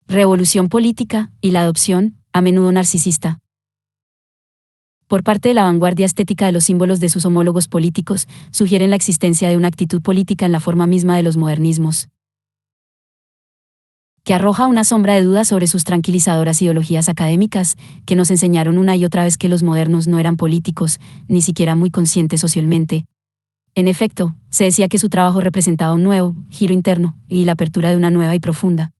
revolución política y la adopción, a menudo narcisista, por parte de la vanguardia estética de los símbolos de sus homólogos políticos, sugieren la existencia de una actitud política en la forma misma de los modernismos, que arroja una sombra de duda sobre sus tranquilizadoras ideologías académicas, que nos enseñaron una y otra vez que los modernos no eran políticos, ni siquiera muy conscientes socialmente. En efecto, se decía que su trabajo representaba un nuevo giro interno y la apertura de una nueva y profunda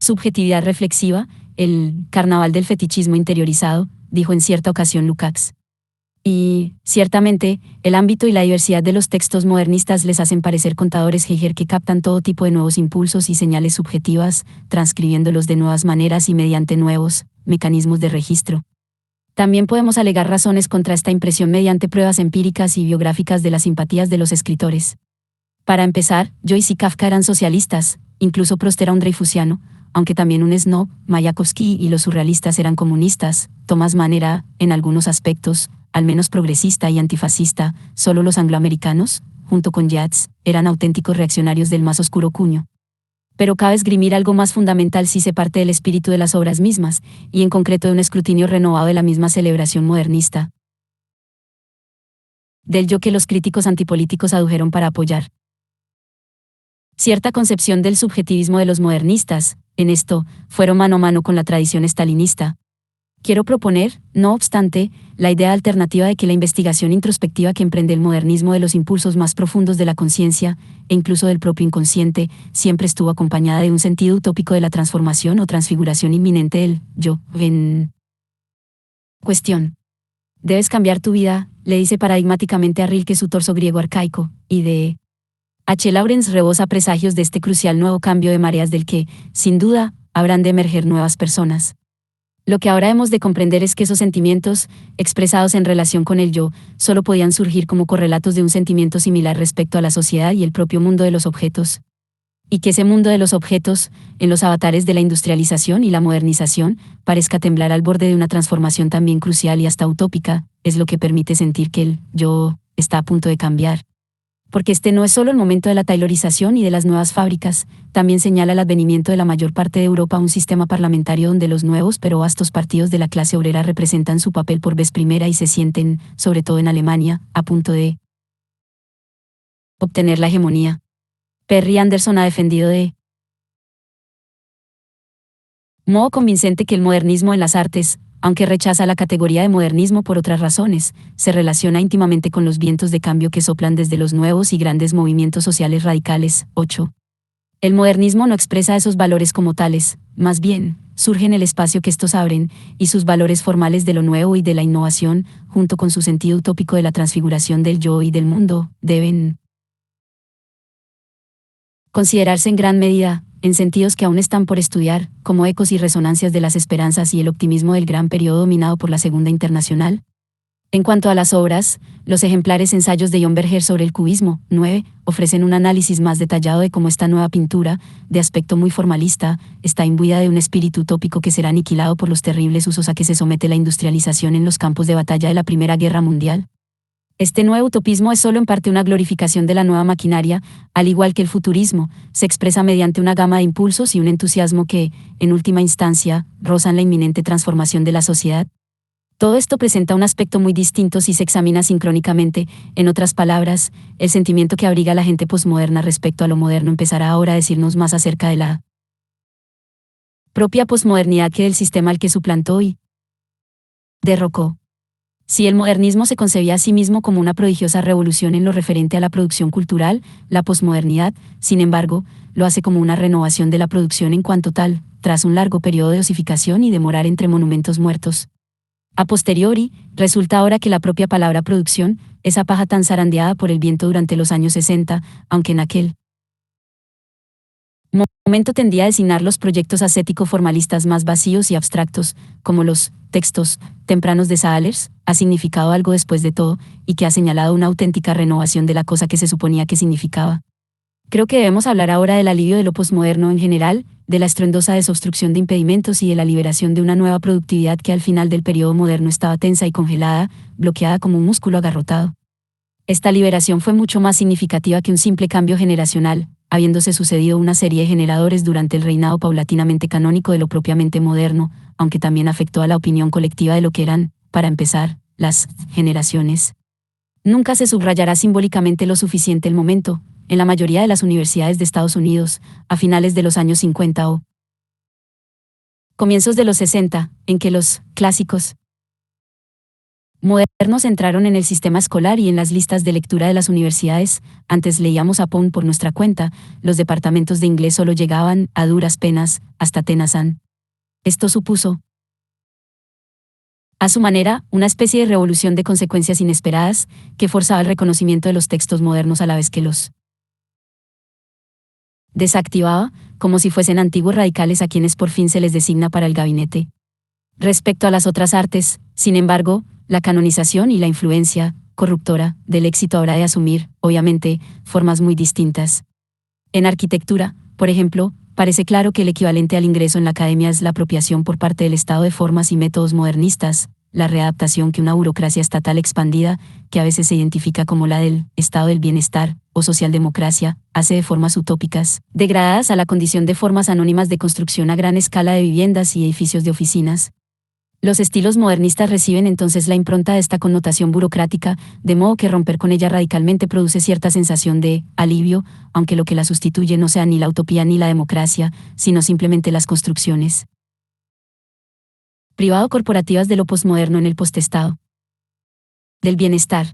subjetividad reflexiva, el carnaval del fetichismo interiorizado, dijo en cierta ocasión Lukács. Y, ciertamente, el ámbito y la diversidad de los textos modernistas les hacen parecer contadores Geiger que captan todo tipo de nuevos impulsos y señales subjetivas, transcribiéndolos de nuevas maneras y mediante nuevos mecanismos de registro. También podemos alegar razones contra esta impresión mediante pruebas empíricas y biográficas de las simpatías de los escritores. Para empezar, Joyce y Kafka eran socialistas, incluso Proust era un dreyfusiano, aunque también un snob, Mayakovsky y los surrealistas eran comunistas, Thomas Mann era, en algunos aspectos, al menos progresista y antifascista, solo los angloamericanos, junto con Yeats, eran auténticos reaccionarios del más oscuro cuño. Pero cabe esgrimir algo más fundamental si se parte del espíritu de las obras mismas, y en concreto de un escrutinio renovado de la misma celebración modernista, del yo que los críticos antipolíticos adujeron para apoyar cierta concepción del subjetivismo de los modernistas. En esto, fueron mano a mano con la tradición estalinista. Quiero proponer, no obstante, la idea alternativa de que la investigación introspectiva que emprende el modernismo de los impulsos más profundos de la conciencia, e incluso del propio inconsciente, siempre estuvo acompañada de un sentido utópico de la transformación o transfiguración inminente del yo en cuestión. Debes cambiar tu vida, le dice paradigmáticamente a Rilke su torso griego arcaico, y de H. Lawrence rebosa presagios de este crucial nuevo cambio de mareas del que, sin duda, habrán de emerger nuevas personas. Lo que ahora hemos de comprender es que esos sentimientos, expresados en relación con el yo, solo podían surgir como correlatos de un sentimiento similar respecto a la sociedad y el propio mundo de los objetos. Y que ese mundo de los objetos, en los avatares de la industrialización y la modernización, parezca temblar al borde de una transformación también crucial y hasta utópica, es lo que permite sentir que el yo está a punto de cambiar. Porque este no es solo el momento de la taylorización y de las nuevas fábricas, también señala el advenimiento de la mayor parte de Europa a un sistema parlamentario donde los nuevos pero vastos partidos de la clase obrera representan su papel por vez primera y se sienten, sobre todo en Alemania, a punto de obtener la hegemonía. Perry Anderson ha defendido de modo convincente que el modernismo en las artes, aunque rechaza la categoría de modernismo por otras razones, se relaciona íntimamente con los vientos de cambio que soplan desde los nuevos y grandes movimientos sociales radicales. 8. El modernismo no expresa esos valores como tales, más bien, surge en el espacio que estos abren, y sus valores formales de lo nuevo y de la innovación, junto con su sentido utópico de la transfiguración del yo y del mundo, deben considerarse en gran medida, en sentidos que aún están por estudiar, como ecos y resonancias de las esperanzas y el optimismo del gran periodo dominado por la Segunda Internacional. En cuanto a las obras, los ejemplares ensayos de John Berger sobre el cubismo, 9, ofrecen un análisis más detallado de cómo esta nueva pintura, de aspecto muy formalista, está imbuida de un espíritu utópico que será aniquilado por los terribles usos a que se somete la industrialización en los campos de batalla de la Primera Guerra Mundial. Este nuevo utopismo es solo en parte una glorificación de la nueva maquinaria, al igual que el futurismo, se expresa mediante una gama de impulsos y un entusiasmo que, en última instancia, rozan la inminente transformación de la sociedad. Todo esto presenta un aspecto muy distinto si se examina sincrónicamente, en otras palabras, el sentimiento que abriga la gente posmoderna respecto a lo moderno empezará ahora a decirnos más acerca de la propia posmodernidad que del sistema al que suplantó y derrocó. Si el modernismo se concebía a sí mismo como una prodigiosa revolución en lo referente a la producción cultural, la posmodernidad, sin embargo, lo hace como una renovación de la producción en cuanto tal, tras un largo periodo de osificación y de morar entre monumentos muertos. A posteriori, resulta ahora que la propia palabra producción, esa paja tan zarandeada por el viento durante los años 60, aunque en aquel momento tendía a designar los proyectos ascético-formalistas más vacíos y abstractos, como los textos tempranos de Sahlers, ha significado algo después de todo, y que ha señalado una auténtica renovación de la cosa que se suponía que significaba. Creo que debemos hablar ahora del alivio de lo posmoderno en general, de la estruendosa desobstrucción de impedimentos y de la liberación de una nueva productividad que al final del periodo moderno estaba tensa y congelada, bloqueada como un músculo agarrotado. Esta liberación fue mucho más significativa que un simple cambio generacional, habiéndose sucedido una serie de generadores durante el reinado paulatinamente canónico de lo propiamente moderno, aunque también afectó a la opinión colectiva de lo que eran, para empezar, las generaciones. Nunca se subrayará simbólicamente lo suficiente el momento, en la mayoría de las universidades de Estados Unidos, a finales de los años 50 o comienzos de los 60, en que los clásicos modernos entraron en el sistema escolar y en las listas de lectura de las universidades. Antes leíamos a Pound por nuestra cuenta, los departamentos de inglés solo llegaban, a duras penas, hasta Tennyson. Esto supuso, a su manera, una especie de revolución de consecuencias inesperadas, que forzaba el reconocimiento de los textos modernos a la vez que los desactivaba, como si fuesen antiguos radicales a quienes por fin se les designa para el gabinete. Respecto a las otras artes, sin embargo, la canonización y la influencia corruptora del éxito habrá de asumir, obviamente, formas muy distintas. En arquitectura, por ejemplo, parece claro que el equivalente al ingreso en la academia es la apropiación por parte del Estado de formas y métodos modernistas, la readaptación que una burocracia estatal expandida, que a veces se identifica como la del Estado del Bienestar, o socialdemocracia, hace de formas utópicas, degradadas a la condición de formas anónimas de construcción a gran escala de viviendas y edificios de oficinas. Los estilos modernistas reciben entonces la impronta de esta connotación burocrática, de modo que romper con ella radicalmente produce cierta sensación de alivio, aunque lo que la sustituye no sea ni la utopía ni la democracia, sino simplemente las construcciones privado-corporativas de lo posmoderno en el postestado del bienestar.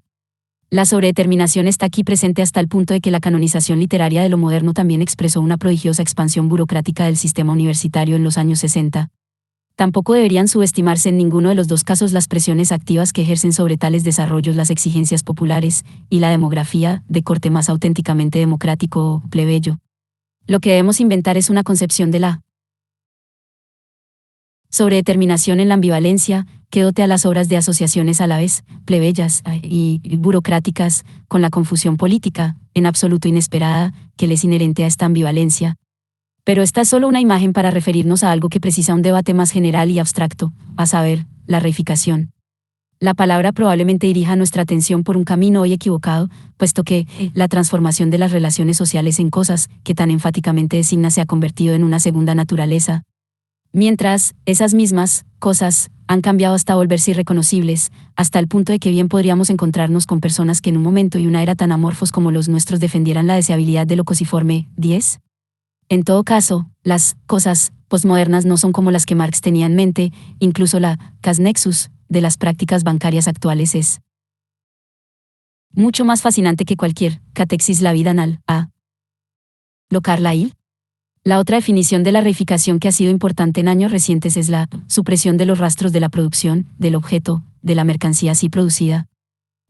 La sobredeterminación está aquí presente hasta el punto de que la canonización literaria de lo moderno también expresó una prodigiosa expansión burocrática del sistema universitario en los años 60. Tampoco deberían subestimarse en ninguno de los dos casos las presiones activas que ejercen sobre tales desarrollos las exigencias populares y la demografía, de corte más auténticamente democrático o plebeyo. Lo que debemos inventar es una concepción de la sobredeterminación en la ambivalencia, que dote a las obras de asociaciones a la vez plebeyas y burocráticas, con la confusión política, en absoluto inesperada, que les inherente a esta ambivalencia. Pero esta es solo una imagen para referirnos a algo que precisa un debate más general y abstracto, a saber, la reificación. La palabra probablemente dirija nuestra atención por un camino hoy equivocado, puesto que la transformación de las relaciones sociales en cosas, que tan enfáticamente designa, se ha convertido en una segunda naturaleza. Mientras, esas mismas cosas han cambiado hasta volverse irreconocibles, hasta el punto de que bien podríamos encontrarnos con personas que en un momento y una era tan amorfos como los nuestros defendieran la deseabilidad de lo cosiforme. 10. En todo caso, las cosas posmodernas no son como las que Marx tenía en mente, incluso la cas nexus de las prácticas bancarias actuales es mucho más fascinante que cualquier catexis la vida anal. A. Lo Carlyle. La otra definición de la reificación que ha sido importante en años recientes es la supresión de los rastros de la producción, del objeto, de la mercancía así producida.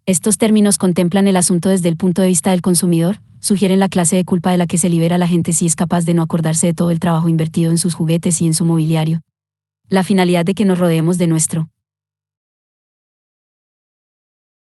Estos términos contemplan el asunto desde el punto de vista del consumidor, sugieren la clase de culpa de la que se libera la gente si es capaz de no acordarse de todo el trabajo invertido en sus juguetes y en su mobiliario. La finalidad de que nos rodeemos de nuestro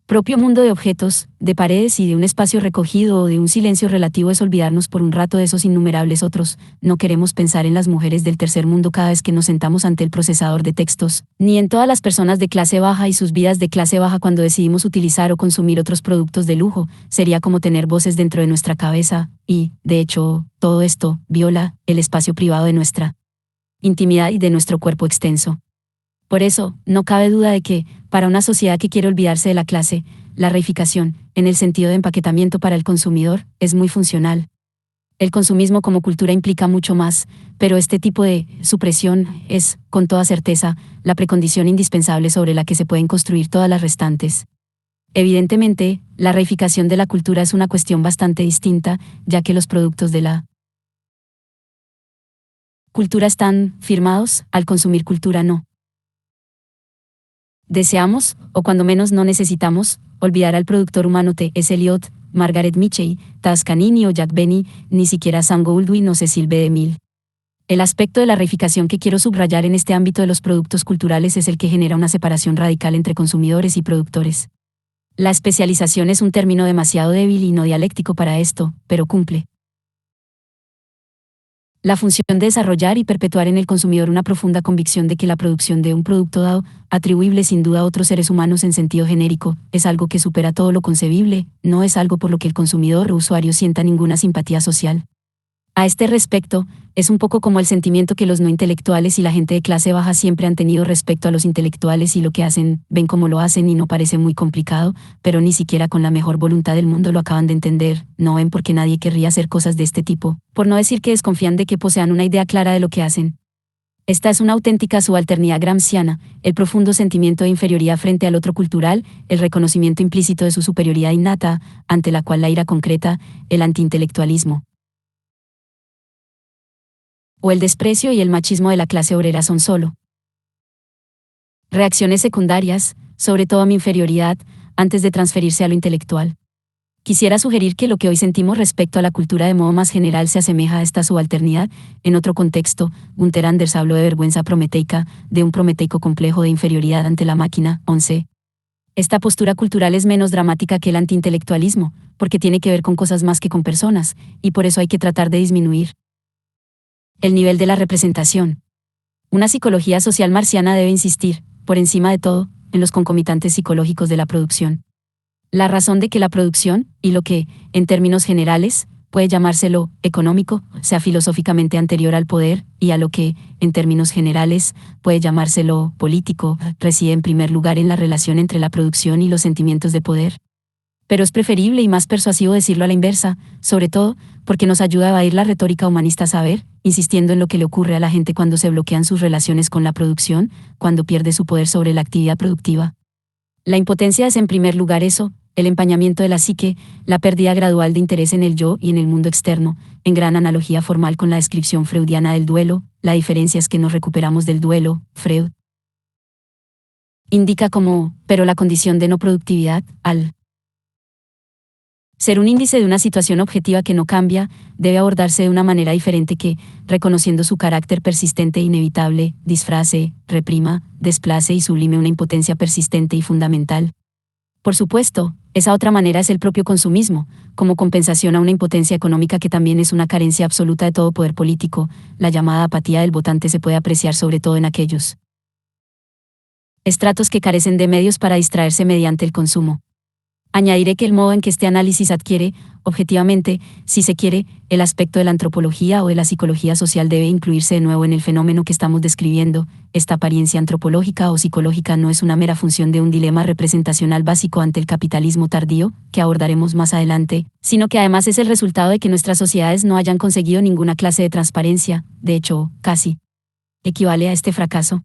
propio mundo de objetos, de paredes y de un espacio recogido o de un silencio relativo es olvidarnos por un rato de esos innumerables otros. No queremos pensar en las mujeres del tercer mundo cada vez que nos sentamos ante el procesador de textos, ni en todas las personas de clase baja y sus vidas de clase baja cuando decidimos utilizar o consumir otros productos de lujo. Sería como tener voces dentro de nuestra cabeza, y, de hecho, todo esto viola el espacio privado de nuestra intimidad y de nuestro cuerpo extenso. Por eso, no cabe duda de que, para una sociedad que quiere olvidarse de la clase, la reificación, en el sentido de empaquetamiento para el consumidor, es muy funcional. El consumismo como cultura implica mucho más, pero este tipo de supresión es, con toda certeza, la precondición indispensable sobre la que se pueden construir todas las restantes. Evidentemente, la reificación de la cultura es una cuestión bastante distinta, ya que los productos de la cultura están firmados, al consumir cultura no deseamos, o cuando menos no necesitamos, olvidar al productor humano T.S. Eliot, Margaret Mitchell, Taz Canini o Jack Benny, ni siquiera Sam Goldwyn o Cecil B. DeMille. El aspecto de la reificación que quiero subrayar en este ámbito de los productos culturales es el que genera una separación radical entre consumidores y productores. La especialización es un término demasiado débil y no dialéctico para esto, pero cumple la función de desarrollar y perpetuar en el consumidor una profunda convicción de que la producción de un producto dado, atribuible sin duda a otros seres humanos en sentido genérico, es algo que supera todo lo concebible, no es algo por lo que el consumidor o usuario sienta ninguna simpatía social. A este respecto, es un poco como el sentimiento que los no intelectuales y la gente de clase baja siempre han tenido respecto a los intelectuales y lo que hacen, ven cómo lo hacen y no parece muy complicado, pero ni siquiera con la mejor voluntad del mundo lo acaban de entender, no ven por qué nadie querría hacer cosas de este tipo, por no decir que desconfían de que posean una idea clara de lo que hacen. Esta es una auténtica subalternidad gramsciana, el profundo sentimiento de inferioridad frente al otro cultural, el reconocimiento implícito de su superioridad innata, ante la cual la ira concreta, el antiintelectualismo o el desprecio y el machismo de la clase obrera son solo reacciones secundarias, sobre todo a mi inferioridad, antes de transferirse a lo intelectual. Quisiera sugerir que lo que hoy sentimos respecto a la cultura de modo más general se asemeja a esta subalternidad. En otro contexto, Gunther Anders habló de vergüenza prometeica, de un prometeico complejo de inferioridad ante la máquina. 11. Esta postura cultural es menos dramática que el antiintelectualismo, porque tiene que ver con cosas más que con personas, y por eso hay que tratar de disminuir el nivel de la representación. Una psicología social marciana debe insistir, por encima de todo, en los concomitantes psicológicos de la producción. La razón de que la producción, y lo que, en términos generales, puede llamárselo económico, sea filosóficamente anterior al poder, y a lo que, en términos generales, puede llamárselo político, reside en primer lugar en la relación entre la producción y los sentimientos de poder. Pero es preferible y más persuasivo decirlo a la inversa, sobre todo, porque nos ayuda a evadir la retórica humanista saber, insistiendo en lo que le ocurre a la gente cuando se bloquean sus relaciones con la producción, cuando pierde su poder sobre la actividad productiva. La impotencia es en primer lugar eso, el empañamiento de la psique, la pérdida gradual de interés en el yo y en el mundo externo, en gran analogía formal con la descripción freudiana del duelo, la diferencia es que nos recuperamos del duelo. Freud indica como, pero la condición de no productividad, al ser un índice de una situación objetiva que no cambia, debe abordarse de una manera diferente que, reconociendo su carácter persistente e inevitable, disfrace, reprima, desplace y sublime una impotencia persistente y fundamental. Por supuesto, esa otra manera es el propio consumismo, como compensación a una impotencia económica que también es una carencia absoluta de todo poder político. La llamada apatía del votante se puede apreciar sobre todo en aquellos estratos que carecen de medios para distraerse mediante el consumo. Añadiré que el modo en que este análisis adquiere, objetivamente, si se quiere, el aspecto de la antropología o de la psicología social debe incluirse de nuevo en el fenómeno que estamos describiendo. Esta apariencia antropológica o psicológica no es una mera función de un dilema representacional básico ante el capitalismo tardío, que abordaremos más adelante, sino que además es el resultado de que nuestras sociedades no hayan conseguido ninguna clase de transparencia, de hecho, casi equivale a este fracaso.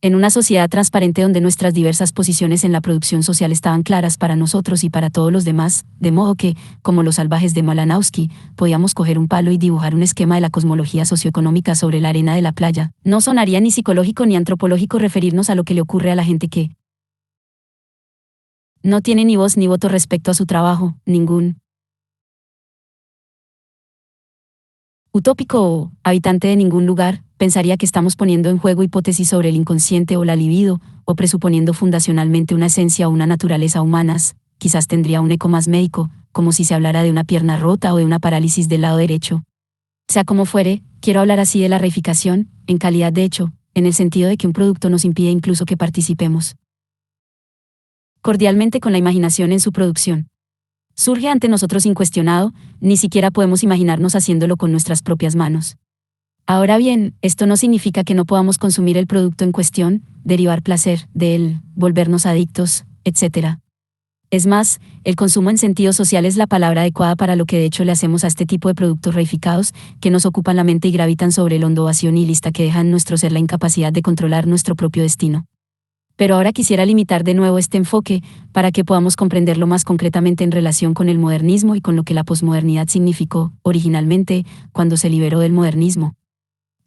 En una sociedad transparente donde nuestras diversas posiciones en la producción social estaban claras para nosotros y para todos los demás, de modo que, como los salvajes de Malinowski, podíamos coger un palo y dibujar un esquema de la cosmología socioeconómica sobre la arena de la playa, no sonaría ni psicológico ni antropológico referirnos a lo que le ocurre a la gente que no tiene ni voz ni voto respecto a su trabajo, ningún utópico o habitante de ningún lugar pensaría que estamos poniendo en juego hipótesis sobre el inconsciente o la libido, o presuponiendo fundacionalmente una esencia o una naturaleza humanas. Quizás tendría un eco más médico, como si se hablara de una pierna rota o de una parálisis del lado derecho. Sea como fuere, quiero hablar así de la reificación, en calidad de hecho, en el sentido de que un producto nos impide incluso que participemos cordialmente con la imaginación en su producción. Surge ante nosotros incuestionado, ni siquiera podemos imaginarnos haciéndolo con nuestras propias manos. Ahora bien, esto no significa que no podamos consumir el producto en cuestión, derivar placer de él, volvernos adictos, etc. Es más, el consumo en sentido social es la palabra adecuada para lo que de hecho le hacemos a este tipo de productos reificados, que nos ocupan la mente y gravitan sobre el hondo vacío nihilista que deja en nuestro ser la incapacidad de controlar nuestro propio destino. Pero ahora quisiera limitar de nuevo este enfoque, para que podamos comprenderlo más concretamente en relación con el modernismo y con lo que la posmodernidad significó, originalmente, cuando se liberó del modernismo.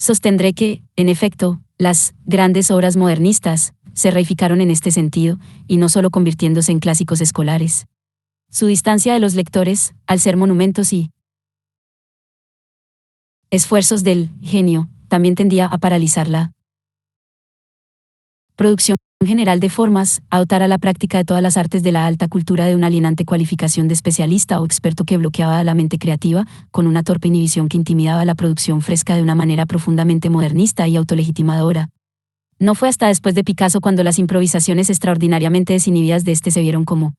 Sostendré que, en efecto, las grandes obras modernistas se reificaron en este sentido, y no solo convirtiéndose en clásicos escolares. Su distancia de los lectores, al ser monumentos y esfuerzos del genio, también tendía a paralizar la producción general de formas, a dotar a la práctica de todas las artes de la alta cultura de una alienante cualificación de especialista o experto que bloqueaba a la mente creativa, con una torpe inhibición que intimidaba la producción fresca de una manera profundamente modernista y autolegitimadora. No fue hasta después de Picasso cuando las improvisaciones extraordinariamente desinhibidas de este se vieron como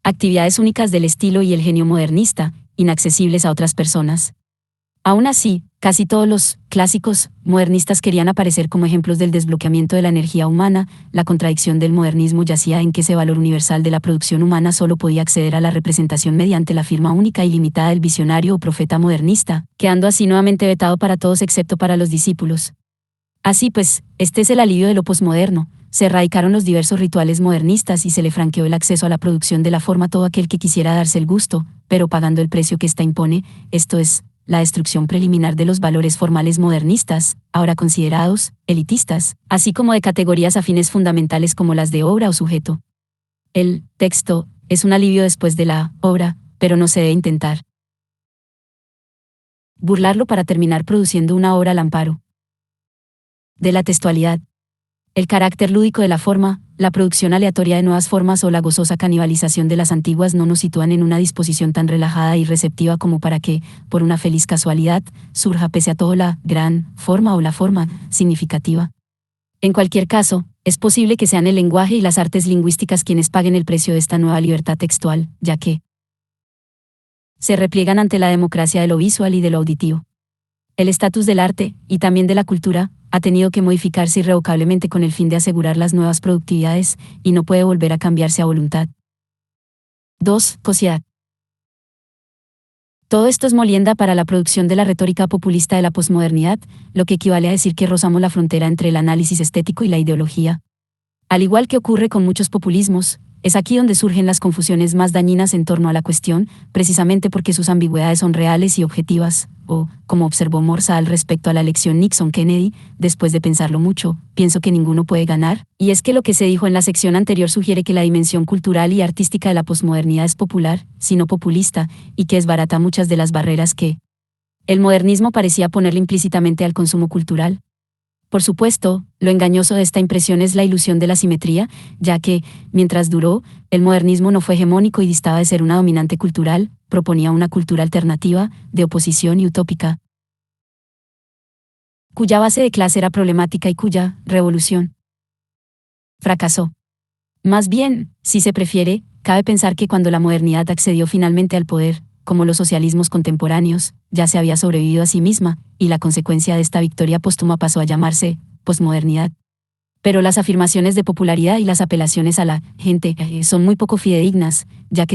actividades únicas del estilo y el genio modernista, inaccesibles a otras personas. Aún así, casi todos los clásicos modernistas querían aparecer como ejemplos del desbloqueamiento de la energía humana. La contradicción del modernismo yacía en que ese valor universal de la producción humana solo podía acceder a la representación mediante la firma única y limitada del visionario o profeta modernista, quedando así nuevamente vetado para todos excepto para los discípulos. Así pues, este es el alivio de lo posmoderno. Se erradicaron los diversos rituales modernistas y se le franqueó el acceso a la producción de la forma a todo aquel que quisiera darse el gusto, pero pagando el precio que ésta impone, esto es, la destrucción preliminar de los valores formales modernistas, ahora considerados elitistas, así como de categorías afines fundamentales como las de obra o sujeto. El texto es un alivio después de la obra, pero no se debe intentar burlarlo para terminar produciendo una obra al amparo de la textualidad. El carácter lúdico de la forma, la producción aleatoria de nuevas formas o la gozosa canibalización de las antiguas no nos sitúan en una disposición tan relajada y receptiva como para que, por una feliz casualidad, surja pese a todo la gran forma o la forma significativa. En cualquier caso, es posible que sean el lenguaje y las artes lingüísticas quienes paguen el precio de esta nueva libertad textual, ya que se repliegan ante la democracia de lo visual y de lo auditivo. El estatus del arte, y también de la cultura, ha tenido que modificarse irrevocablemente con el fin de asegurar las nuevas productividades, y no puede volver a cambiarse a voluntad. 2. Sociedad. Todo esto es molienda para la producción de la retórica populista de la posmodernidad, lo que equivale a decir que rozamos la frontera entre el análisis estético y la ideología. Al igual que ocurre con muchos populismos, Es aquí donde surgen las confusiones más dañinas en torno a la cuestión, precisamente porque sus ambigüedades son reales y objetivas, o, como observó Morsa al respecto a la elección Nixon-Kennedy, después de pensarlo mucho, pienso que ninguno puede ganar, y es que lo que se dijo en la sección anterior sugiere que la dimensión cultural y artística de la posmodernidad es popular, sino populista, y que desbarata muchas de las barreras que el modernismo parecía ponerle implícitamente al consumo cultural. Por supuesto, lo engañoso de esta impresión es la ilusión de la simetría, ya que, mientras duró, el modernismo no fue hegemónico y distaba de ser una dominante cultural, proponía una cultura alternativa, de oposición y utópica, cuya base de clase era problemática y cuya revolución fracasó. Más bien, si se prefiere, cabe pensar que cuando la modernidad accedió finalmente al poder, como los socialismos contemporáneos, ya se había sobrevivido a sí misma, y la consecuencia de esta victoria póstuma pasó a llamarse posmodernidad. Pero las afirmaciones de popularidad y las apelaciones a la gente son muy poco fidedignas, ya que